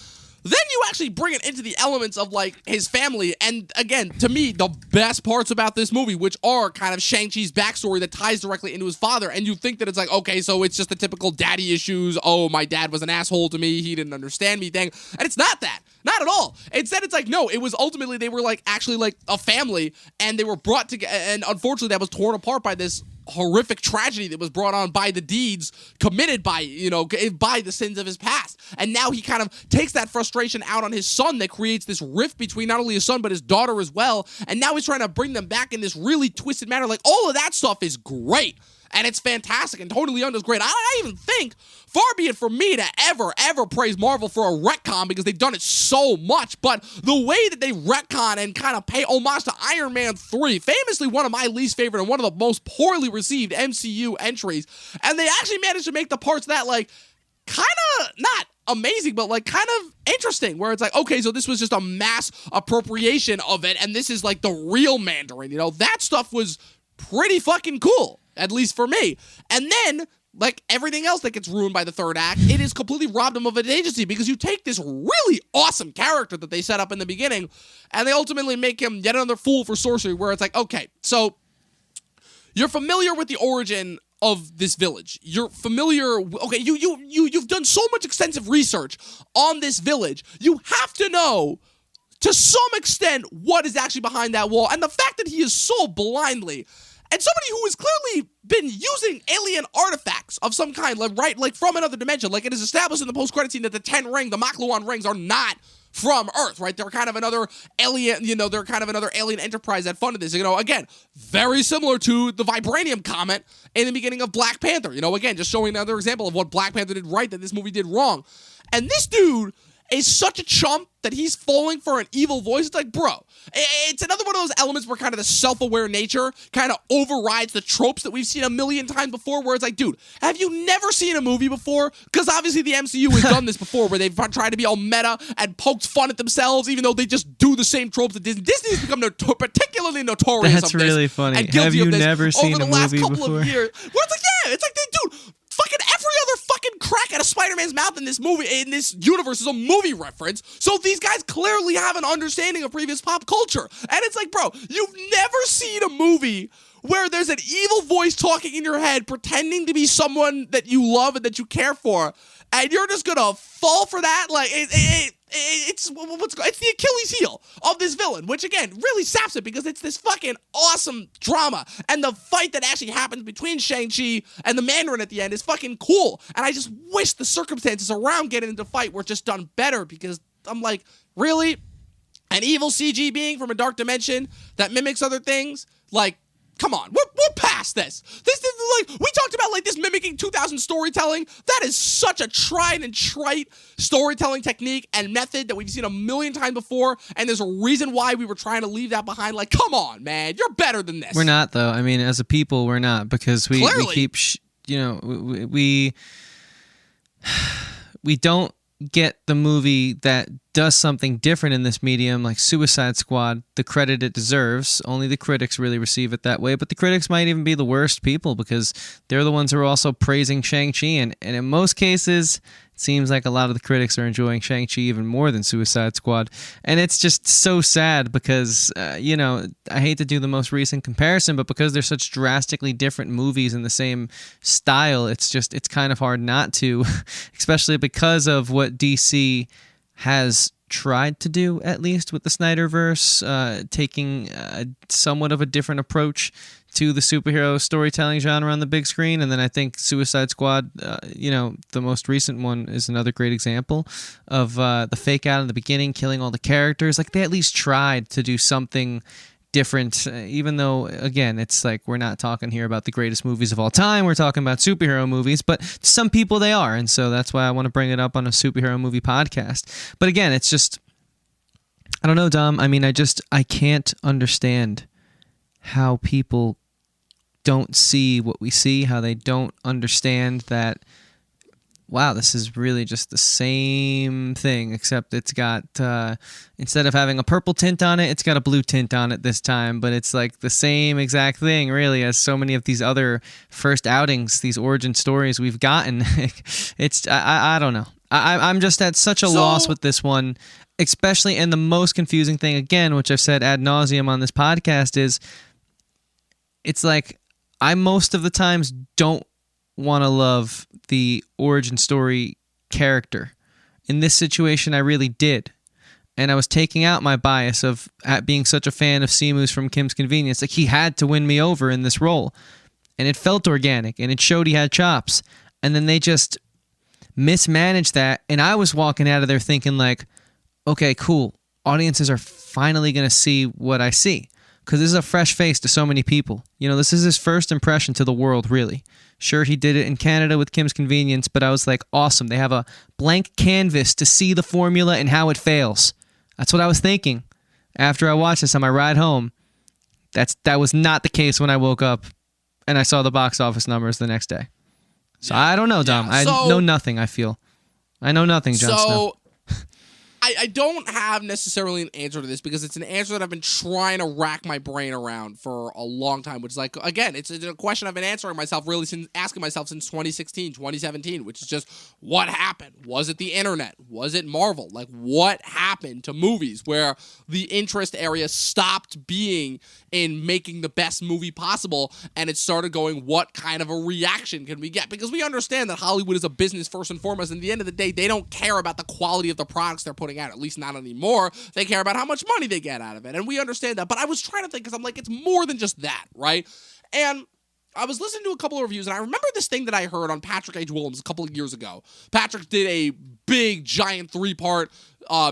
then you actually bring it into the elements of his family, and again, to me, the best parts about this movie, which are kind of Shang-Chi's backstory that ties directly into his father, and you think that it's okay, so it's just the typical daddy issues, oh, my dad was an asshole to me, he didn't understand me thing, and it's not that. Not at all. Instead, it's no, it was ultimately, they were actually a family, and they were brought together, and unfortunately that was torn apart by this horrific tragedy that was brought on by the deeds committed by, by the sins of his past. And now he kind of takes that frustration out on his son that creates this rift between not only his son, but his daughter as well. And now he's trying to bring them back in this really twisted manner. Like, all of that stuff is great. And it's fantastic, and Totally Undoes great. I even think, far be it from me to ever praise Marvel for a retcon, because they've done it so much, but the way that they retcon and kind of pay homage to Iron Man 3, famously one of my least favorite and one of the most poorly received MCU entries, and they actually managed to make the parts that, like, kind of not amazing, but like kind of interesting, where it's like, okay, so this was just a mass appropriation of it, and this is like the real Mandarin. That stuff was pretty fucking cool, at least for me. And then, like everything else that gets ruined by the third act, it has completely robbed them of an agency, because you take this really awesome character that they set up in the beginning, and they ultimately make him yet another fool for sorcery, where it's like, okay, so you're familiar with the origin of this village. You're familiar, okay, you've done so much extensive research on this village. You have to know, to some extent, what is actually behind that wall. And the fact that he is so blindly, and somebody who has clearly been using alien artifacts of some kind, like from another dimension, like it is established in the post-credit scene that the 10 ring, the Makluan rings, are not from Earth, right? They're kind of another alien, they're kind of another alien enterprise that funded this. Again, very similar to the vibranium comet in the beginning of Black Panther. Again, just showing another example of what Black Panther did right that this movie did wrong. And this dude is such a chump that he's falling for an evil voice. It's like, bro, it's another one of those elements where kind of the self-aware nature kind of overrides the tropes that we've seen a million times before, where it's like, dude, have you never seen a movie before? Because obviously the MCU has done this before, where they've tried to be all meta and poked fun at themselves, even though they just do the same tropes that Disney. Disney's become particularly notorious That's of this. really funny. And guilty Have you of this never seen over a the last movie couple before? of years. Where it's like, yeah, it's like, dude, fucking every other fucking crack out of Spider-Man's mouth in this movie, in this universe, is a movie reference. So these guys clearly have an understanding of previous pop culture. And it's like, bro, you've never seen a movie where there's an evil voice talking in your head pretending to be someone that you love and that you care for, and you're just gonna fall for that? Like, it's the Achilles heel of this villain, which again really saps it, because it's this fucking awesome drama, and the fight that actually happens between Shang-Chi and the Mandarin at the end is fucking cool. And I just wish the circumstances around getting into the fight were just done better, because I'm like, really? An evil CG being from a dark dimension that mimics other things? Like, come on, we're past this. This is like, we talked about like this mimicking 2000 storytelling. That is such a tried and trite storytelling technique and method that we've seen a million times before, and there's a reason why we were trying to leave that behind. Like, come on, man, you're better than this. We're not, though. I mean, as a people, we're not, because we keep, we don't get the movie that does something different in this medium, like Suicide Squad, the credit it deserves. Only the critics really receive it that way, but the critics might even be the worst people, because they're the ones who are also praising Shang-Chi, and in most cases, it seems like a lot of the critics are enjoying Shang-Chi even more than Suicide Squad, and it's just so sad, because, I hate to do the most recent comparison, but because they're such drastically different movies in the same style, it's kind of hard not to, especially because of what DC has tried to do, at least with the Snyderverse, taking somewhat of a different approach to the superhero storytelling genre on the big screen. And then I think Suicide Squad, the most recent one, is another great example of the fake out in the beginning, killing all the characters. Like, they at least tried to do something different, even though, again, it's like, we're not talking here about the greatest movies of all time, we're talking about superhero movies, but to some people they are, and so that's why I want to bring it up on a superhero movie podcast. But again, it's just, I don't know, Dom, I mean, I can't understand how people don't see what we see, how they don't understand that, wow, this is really just the same thing, except it's got, instead of having a purple tint on it, it's got a blue tint on it this time, but it's like the same exact thing, really, as so many of these other first outings, these origin stories we've gotten. I don't know. I'm just at such a loss with this one, especially, and the most confusing thing, again, which I've said ad nauseum on this podcast, is it's like, I most of the times don't want to love the origin story character. In this situation, I really did. And I was taking out my bias of being such a fan of Simu's from Kim's Convenience. Like, he had to win me over in this role. and it felt organic, and it showed he had chops. And then they just mismanaged that, and I was walking out of there thinking like, okay, cool. Audiences are finally going to see what I see, because this is a fresh face to so many people. You know, this is his first impression to the world, really. Sure, he did it in Canada with Kim's Convenience, but I was like, awesome. They have a blank canvas to see the formula and how it fails. That's what I was thinking after I watched this on my ride home. That was not the case when I woke up and I saw the box office numbers the next day. So I don't know, Dom. I know nothing, I feel. I know nothing, Jon Snow. I don't have necessarily an answer to this, because it's an answer that I've been trying to rack my brain around for a long time, which is like, again, it's a question I've been asking myself since 2016, 2017, which is just, what happened? Was it the internet? Was it Marvel? Like, what happened to movies where the interest area stopped being in making the best movie possible, and it started going, what kind of a reaction can we get? Because we understand that Hollywood is a business first and foremost, and at the end of the day, they don't care about the quality of the products they're putting out, at least not anymore. They care about how much money they get out of it, and we understand that. But I was trying to think, because I'm like, it's more than just that, right? And I was listening to a couple of reviews, and I remember this thing that I heard on Patrick H. Willems a couple of years ago. Patrick did a big, giant 3-part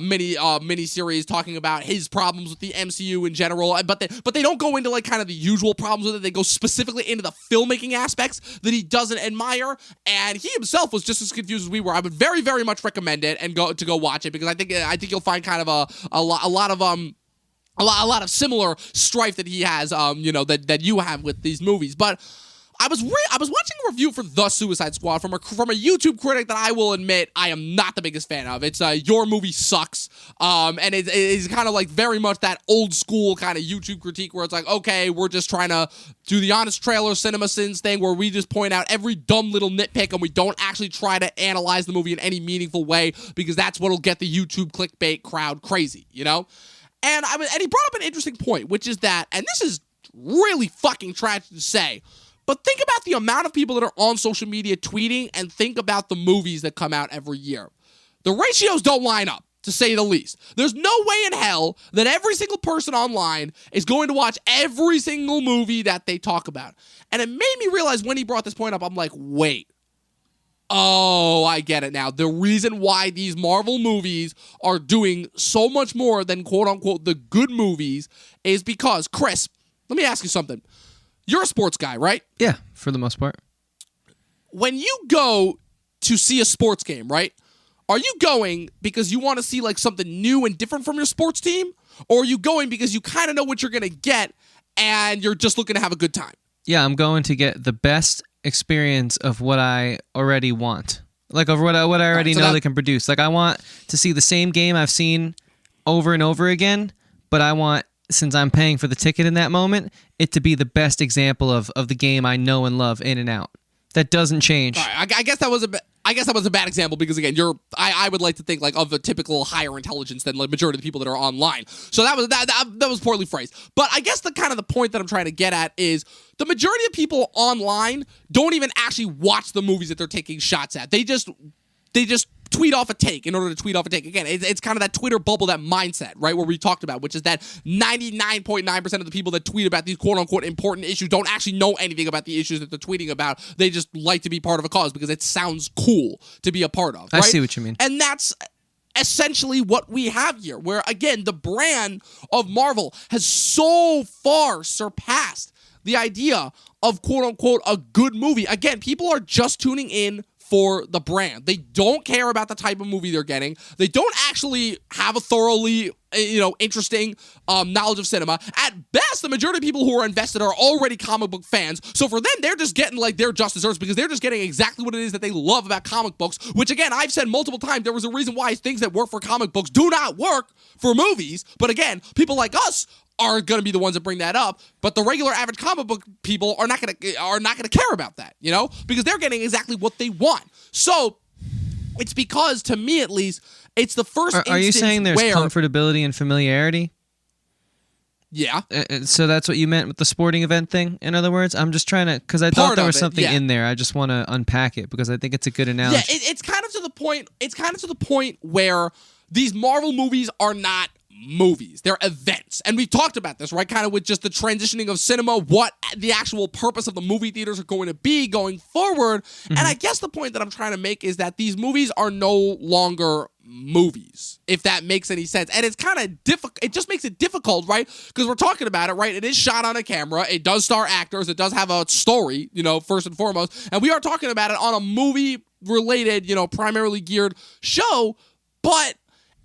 mini series talking about his problems with the MCU in general, but they don't go into like kind of the usual problems with it. They go specifically into the filmmaking aspects that he doesn't admire, and he himself was just as confused as we were. I would very, very much recommend it and go watch it, because I think you'll find kind of a lot of similar strife that he has, that you have with these movies. But I was watching a review for The Suicide Squad from a YouTube critic that I will admit I am not the biggest fan of. It's Your Movie Sucks, and it's kind of like very much that old school kind of YouTube critique where it's like, okay, we're just trying to do the honest trailer cinema sins thing where we just point out every dumb little nitpick and we don't actually try to analyze the movie in any meaningful way, because that's what'll get the YouTube clickbait crowd crazy, you know? And he brought up an interesting point, which is that, and this is really fucking tragic to say, but think about the amount of people that are on social media tweeting, and think about the movies that come out every year. The ratios don't line up, to say the least. There's no way in hell that every single person online is going to watch every single movie that they talk about. And it made me realize when he brought this point up, I'm like, wait. Oh, I get it now. The reason why these Marvel movies are doing so much more than quote-unquote the good movies is because, Chris, let me ask you something. You're a sports guy, right? Yeah, for the most part. When you go to see a sports game, right, are you going because you want to see like something new and different from your sports team? Or are you going because you kind of know what you're going to get and you're just looking to have a good time? Yeah, I'm going to get the best experience of what I already want. Like, of what I already know they can produce. Like, I want to see the same game I've seen over and over again, but I want, since I'm paying for the ticket in that moment, it to be the best example of the game I know and love in and out. That doesn't change. All right, I guess that was a bad example, because again, I would like to think like of a typical higher intelligence than the majority of the people that are online. So that was poorly phrased. But I guess the kind of the point that I'm trying to get at is the majority of people online don't even actually watch the movies that they're taking shots at. They just tweet off a take in order to tweet off a take. Again, it's kind of that Twitter bubble, that mindset, right, where we talked about, which is that 99.9% of the people that tweet about these quote-unquote important issues don't actually know anything about the issues that they're tweeting about. They just like to be part of a cause because it sounds cool to be a part of, right? I see what you mean. And that's essentially what we have here, where, again, the brand of Marvel has so far surpassed the idea of quote-unquote a good movie. Again, people are just tuning in for the brand. They don't care about the type of movie they're getting. They don't actually have a thoroughly, interesting knowledge of cinema. At best, the majority of people who are invested are already comic book fans. So for them, they're just getting like their just desserts, because they're just getting exactly what it is that they love about comic books, which again, I've said multiple times, there was a reason why things that work for comic books do not work for movies. But again, people like us are going to be the ones that bring that up, but the regular average comic book people are not going to care about that, because they're getting exactly what they want. So it's because, to me at least, it's the first instance. Are you saying there's comfortability and familiarity? Yeah. So that's what you meant with the sporting event thing, in other words? I'm just trying to, because I thought there was something in there. I just want to unpack it, because I think it's a good analogy. Yeah, it's kind of to the point where these Marvel movies are not movies. They're events. And we've talked about this, right? Kind of with just the transitioning of cinema, what the actual purpose of the movie theaters are going to be going forward. Mm-hmm. And I guess the point that I'm trying to make is that these movies are no longer movies, if that makes any sense. And it's kind of difficult. It just makes it difficult, right? Because we're talking about it, right? It is shot on a camera. It does star actors. It does have a story, first and foremost. And we are talking about it on a movie-related, primarily geared show, but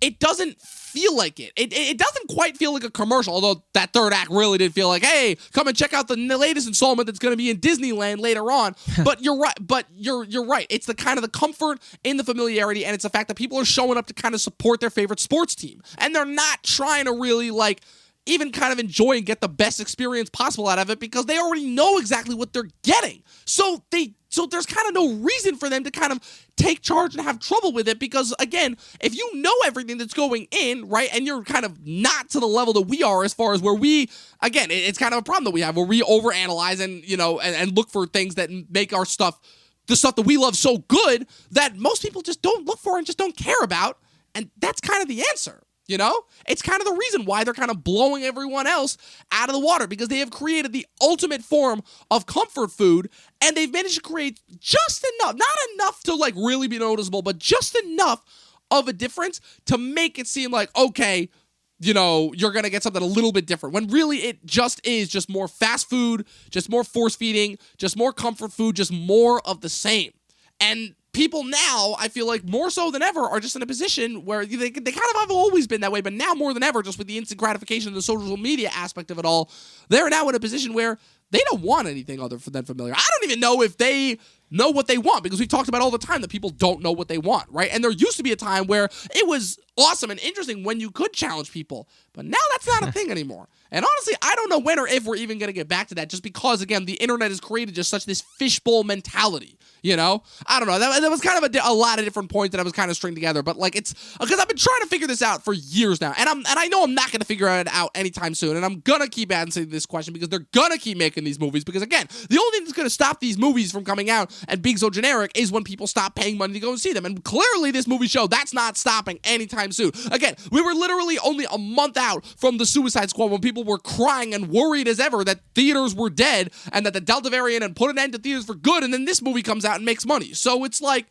it doesn't feel like it. It doesn't quite feel like a commercial, although that third act really did feel like, hey, come and check out the latest installment that's going to be in Disneyland later on. But you're right. But you're right. It's the kind of the comfort in the familiarity, and it's the fact that people are showing up to kind of support their favorite sports team, and they're not trying to really even kind of enjoy and get the best experience possible out of it because they already know exactly what they're getting. So there's kind of no reason for them to kind of take charge and have trouble with it because, again, if you know everything that's going in, right, and you're kind of not to the level that we are as far as where we, again, it's kind of a problem that we have where we overanalyze and, and look for things that make our stuff, the stuff that we love so good that most people just don't look for and just don't care about, and that's kind of the answer. It's kind of the reason why they're kind of blowing everyone else out of the water because they have created the ultimate form of comfort food and they've managed to create just enough, not enough to really be noticeable, but just enough of a difference to make it seem like, okay, you're going to get something a little bit different when really it just is just more fast food, just more force feeding, just more comfort food, just more of the same. And people now, I feel like more so than ever, are just in a position where they kind of have always been that way, but now more than ever, just with the instant gratification and the social media aspect of it all, they're now in a position where they don't want anything other than familiar. I don't even know if they know what they want because we talked about all the time that people don't know what they want, right? And there used to be a time where it was awesome and interesting when you could challenge people, but now that's not a thing anymore. And honestly, I don't know when or if we're even going to get back to that just because, again, the internet has created just such this fishbowl mentality, I don't know. That was kind of a lot of different points that I was kind of stringing together, but it's because I've been trying to figure this out for years now, and I know I'm not going to figure it out anytime soon, and I'm going to keep answering this question because they're going to keep making these movies because, again, the only thing that's going to stop these movies from coming out and being so generic is when people stop paying money to go and see them, and clearly this movie show, that's not stopping anytime soon. Again, we were literally only a month out from the Suicide Squad when people were crying and worried as ever that theaters were dead and that the Delta variant had put an end to theaters for good, and then this movie comes out and makes money. So it's like,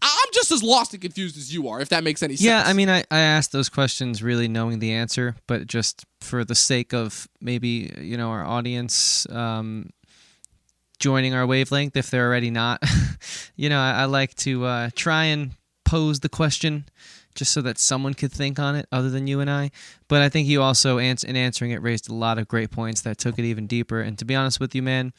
I'm just as lost and confused as you are, if that makes any sense. Yeah, I mean, I asked those questions really knowing the answer, but just for the sake of maybe, our audience joining our wavelength, if they're already not, I like to try and pose the question just so that someone could think on it other than you and I. But I think you also, in answering it, raised a lot of great points that took it even deeper. And to be honest with you, man,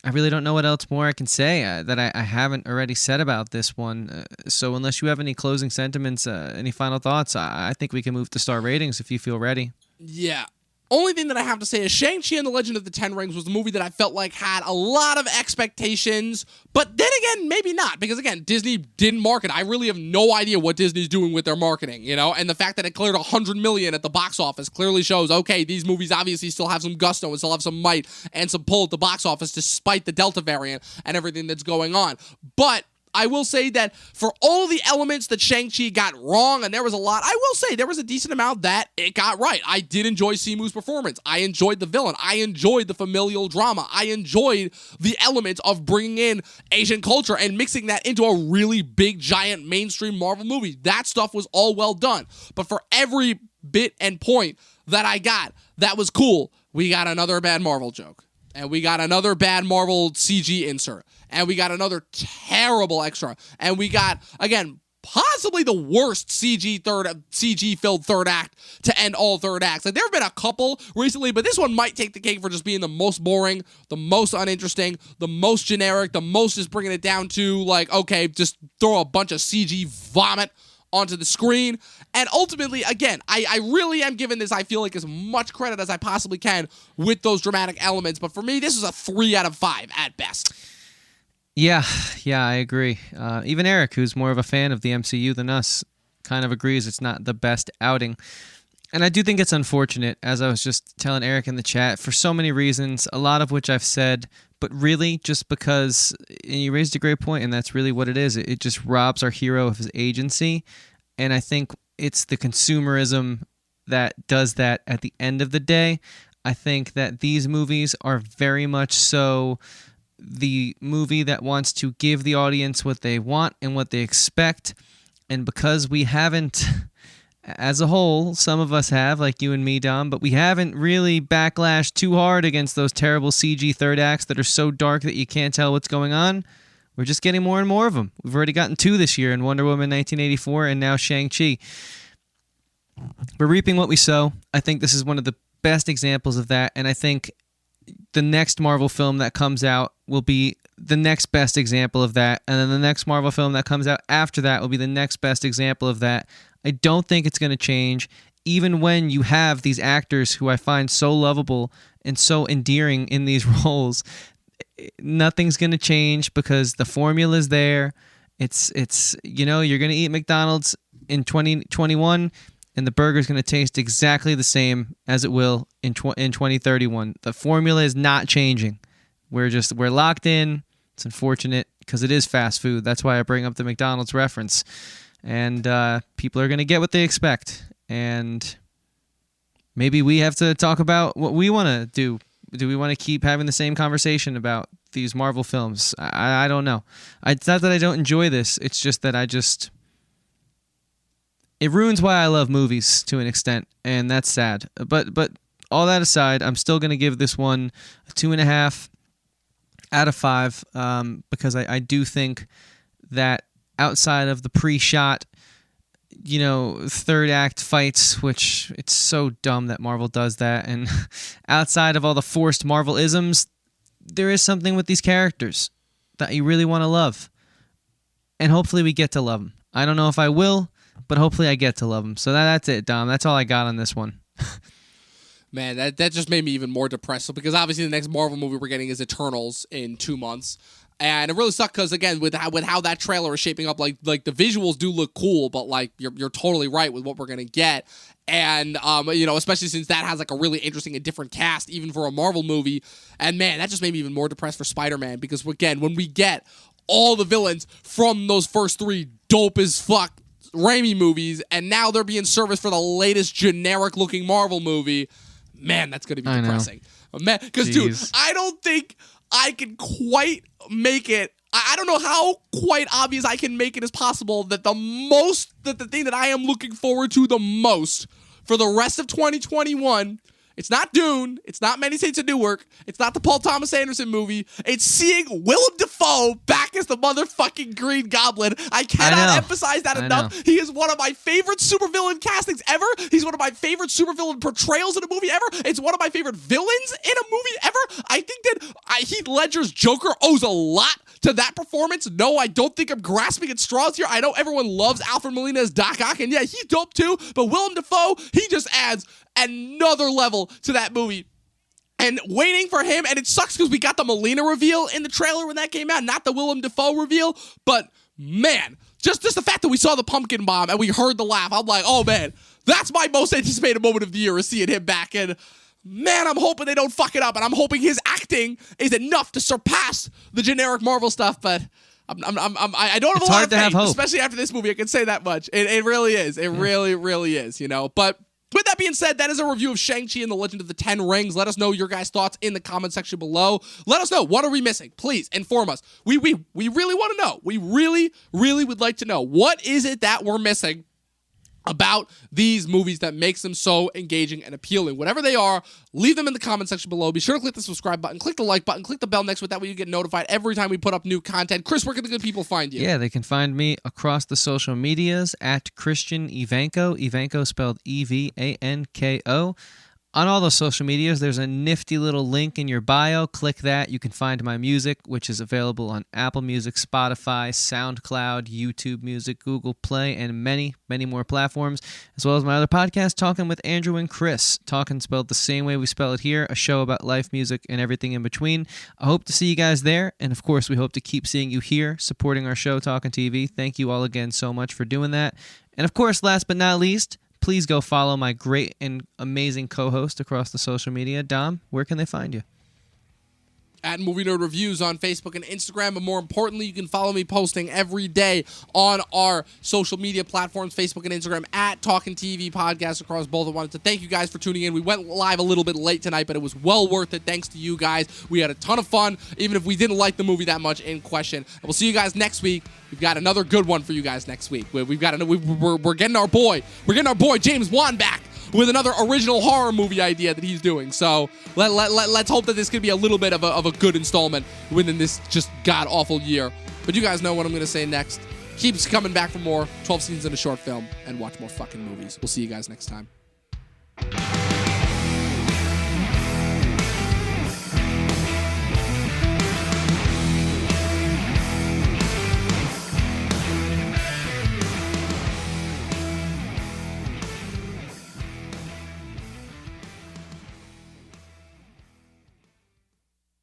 I really don't know what else more I can say that I haven't already said about this one. So unless you have any closing sentiments, any final thoughts, I think we can move to star ratings if you feel ready. Yeah. Only thing that I have to say is Shang-Chi and the Legend of the Ten Rings was a movie that I felt like had a lot of expectations, but then again, maybe not, because again, Disney didn't market. I really have no idea what Disney's doing with their marketing, and the fact that it cleared $100 million at the box office clearly shows, okay, these movies obviously still have some gusto and still have some might and some pull at the box office despite the Delta variant and everything that's going on. But I will say that for all the elements that Shang-Chi got wrong, and there was a lot, I will say there was a decent amount that it got right. I did enjoy Simu's performance. I enjoyed the villain. I enjoyed the familial drama. I enjoyed the elements of bringing in Asian culture and mixing that into a really big, giant, mainstream Marvel movie. That stuff was all well done. But for every bit and point that I got that was cool, we got another bad Marvel joke. And we got another bad Marvel CG insert. And we got another terrible extra. And we got, again, possibly the worst CG-filled third act to end all third acts. There have been a couple recently, but this one might take the cake for just being the most boring, the most uninteresting, the most generic, the most just bringing it down to, okay, just throw a bunch of CG vomit onto the screen. And ultimately, again, I really am giving this, I feel like, as much credit as I possibly can with those dramatic elements. But for me, this is a 3 out of 5 at best. Yeah, I agree. Even Eric, who's more of a fan of the MCU than us, kind of agrees it's not the best outing. And I do think it's unfortunate, as I was just telling Eric in the chat, for so many reasons, a lot of which I've said, but really just because, and you raised a great point, and that's really what it is. It just robs our hero of his agency. And I think it's the consumerism that does that at the end of the day. I think that these movies are very much so the movie that wants to give the audience what they want and what they expect. And because we haven't, as a whole, some of us have, like you and me, Dom, but we haven't really backlashed too hard against those terrible CG third acts that are so dark that you can't tell what's going on. We're just getting more and more of them. We've already gotten 2 this year in Wonder Woman 1984 and now Shang-Chi. We're reaping what we sow. I think this is one of the best examples of that, and I think the next Marvel film that comes out will be the next best example of that, and then the next Marvel film that comes out after that will be the next best example of that. I don't think it's going to change, even when you have these actors who I find so lovable and so endearing in these roles. Nothing's going to change because the formula is there. It's you're going to eat McDonald's in 2021, and the burger's going to taste exactly the same as it will in 2031. The formula is not changing. We're locked in. It's unfortunate because it is fast food. That's why I bring up the McDonald's reference. And people are going to get what they expect. And maybe we have to talk about what we want to do. Do we want to keep having the same conversation about these Marvel films? I don't know. It's not that I don't enjoy this. It's just that it ruins why I love movies to an extent, and that's sad. But all that aside, I'm still going to give this one a 2.5 out of 5 because I do think that outside of the pre-shot, third act fights, which it's so dumb that Marvel does that, and outside of all the forced Marvel-isms, there is something with these characters that you really want to love, and hopefully we get to love them. I don't know if I will, but hopefully I get to love them. So that's it, Dom. That's all I got on this one. Man, that just made me even more depressed because obviously the next Marvel movie we're getting is Eternals in 2 months. And it really sucked because, again, with how that trailer is shaping up, like the visuals do look cool, but like you're totally right with what we're gonna get, and especially since that has like a really interesting and different cast even for a Marvel movie. And man, that just made me even more depressed for Spider-Man because again, when we get all the villains from those first 3 dope as fuck Raimi movies, and now they're being serviced for the latest generic looking Marvel movie, man, that's gonna be depressing. Man, because dude, I don't think I can quite make it. I don't know how quite obvious I can make it as possible that the thing that I am looking forward to the most for the rest of 2021, it's not Dune, it's not Many Saints of Newark, it's not the Paul Thomas Anderson movie, it's seeing Willem Dafoe back as the motherfucking Green Goblin. I cannot emphasize that enough. He is one of my favorite supervillain castings ever. He's one of my favorite supervillain portrayals in a movie ever. It's one of my favorite villains in a movie ever. I think that Heath Ledger's Joker owes a lot to that performance. No, I don't think I'm grasping at straws here. I know everyone loves Alfred Molina as Doc Ock, and yeah, he's dope too, but Willem Dafoe, he just adds another level to that movie. And waiting for him, and it sucks because we got the Molina reveal in the trailer when that came out, not the Willem Dafoe reveal, but man, just the fact that we saw the pumpkin bomb and we heard the laugh, I'm like, oh man, that's my most anticipated moment of the year is seeing him back. And man, I'm hoping they don't fuck it up, and I'm hoping his acting is enough to surpass the generic Marvel stuff, but I don't have a lot of faith, especially after this movie. I can say that much. It really is. It really, really is, But with that being said, that is a review of Shang-Chi and the Legend of the Ten Rings. Let us know your guys' thoughts in the comment section below. Let us know, what are we missing? Please inform us. We really want to know. We really, really would like to know. What is it that we're missing about these movies that makes them so engaging and appealing? Whatever they are, leave them in the comment section below. Be sure to click the subscribe button, click the like button, click the bell next to it. That way you get notified every time we put up new content. Chris, where can the good people find you? Yeah, they can find me across the social medias at Christian Ivanko. Ivanko spelled Evanko. On all those social medias, there's a nifty little link in your bio. Click that. You can find my music, which is available on Apple Music, Spotify, SoundCloud, YouTube Music, Google Play, and many, many more platforms, as well as my other podcast, Talking with Andrew and Chris. Talking spelled the same way we spell it here, a show about life, music, and everything in between. I hope to see you guys there, and of course, we hope to keep seeing you here, supporting our show, Talking TV. Thank you all again so much for doing that. And of course, last but not least, please go follow my great and amazing co-host across the social media. Dom, where can they find you? at Movie Nerd Reviews on Facebook and Instagram. But more importantly, you can follow me posting every day on our social media platforms, Facebook and Instagram, at Talkin' TV Podcast across both. I wanted to thank you guys for tuning in. We went live a little bit late tonight, but it was well worth it thanks to you guys. We had a ton of fun, even if we didn't like the movie that much in question. And we'll see you guys next week. We've got another good one for you guys next week. We're getting our boy James Wan back with another original horror movie idea that he's doing. So let's hope that this could be a little bit of a good installment within this just god-awful year. But you guys know what I'm going to say next. Keep coming back for more 12 Seasons in a Short Film and watch more fucking movies. We'll see you guys next time.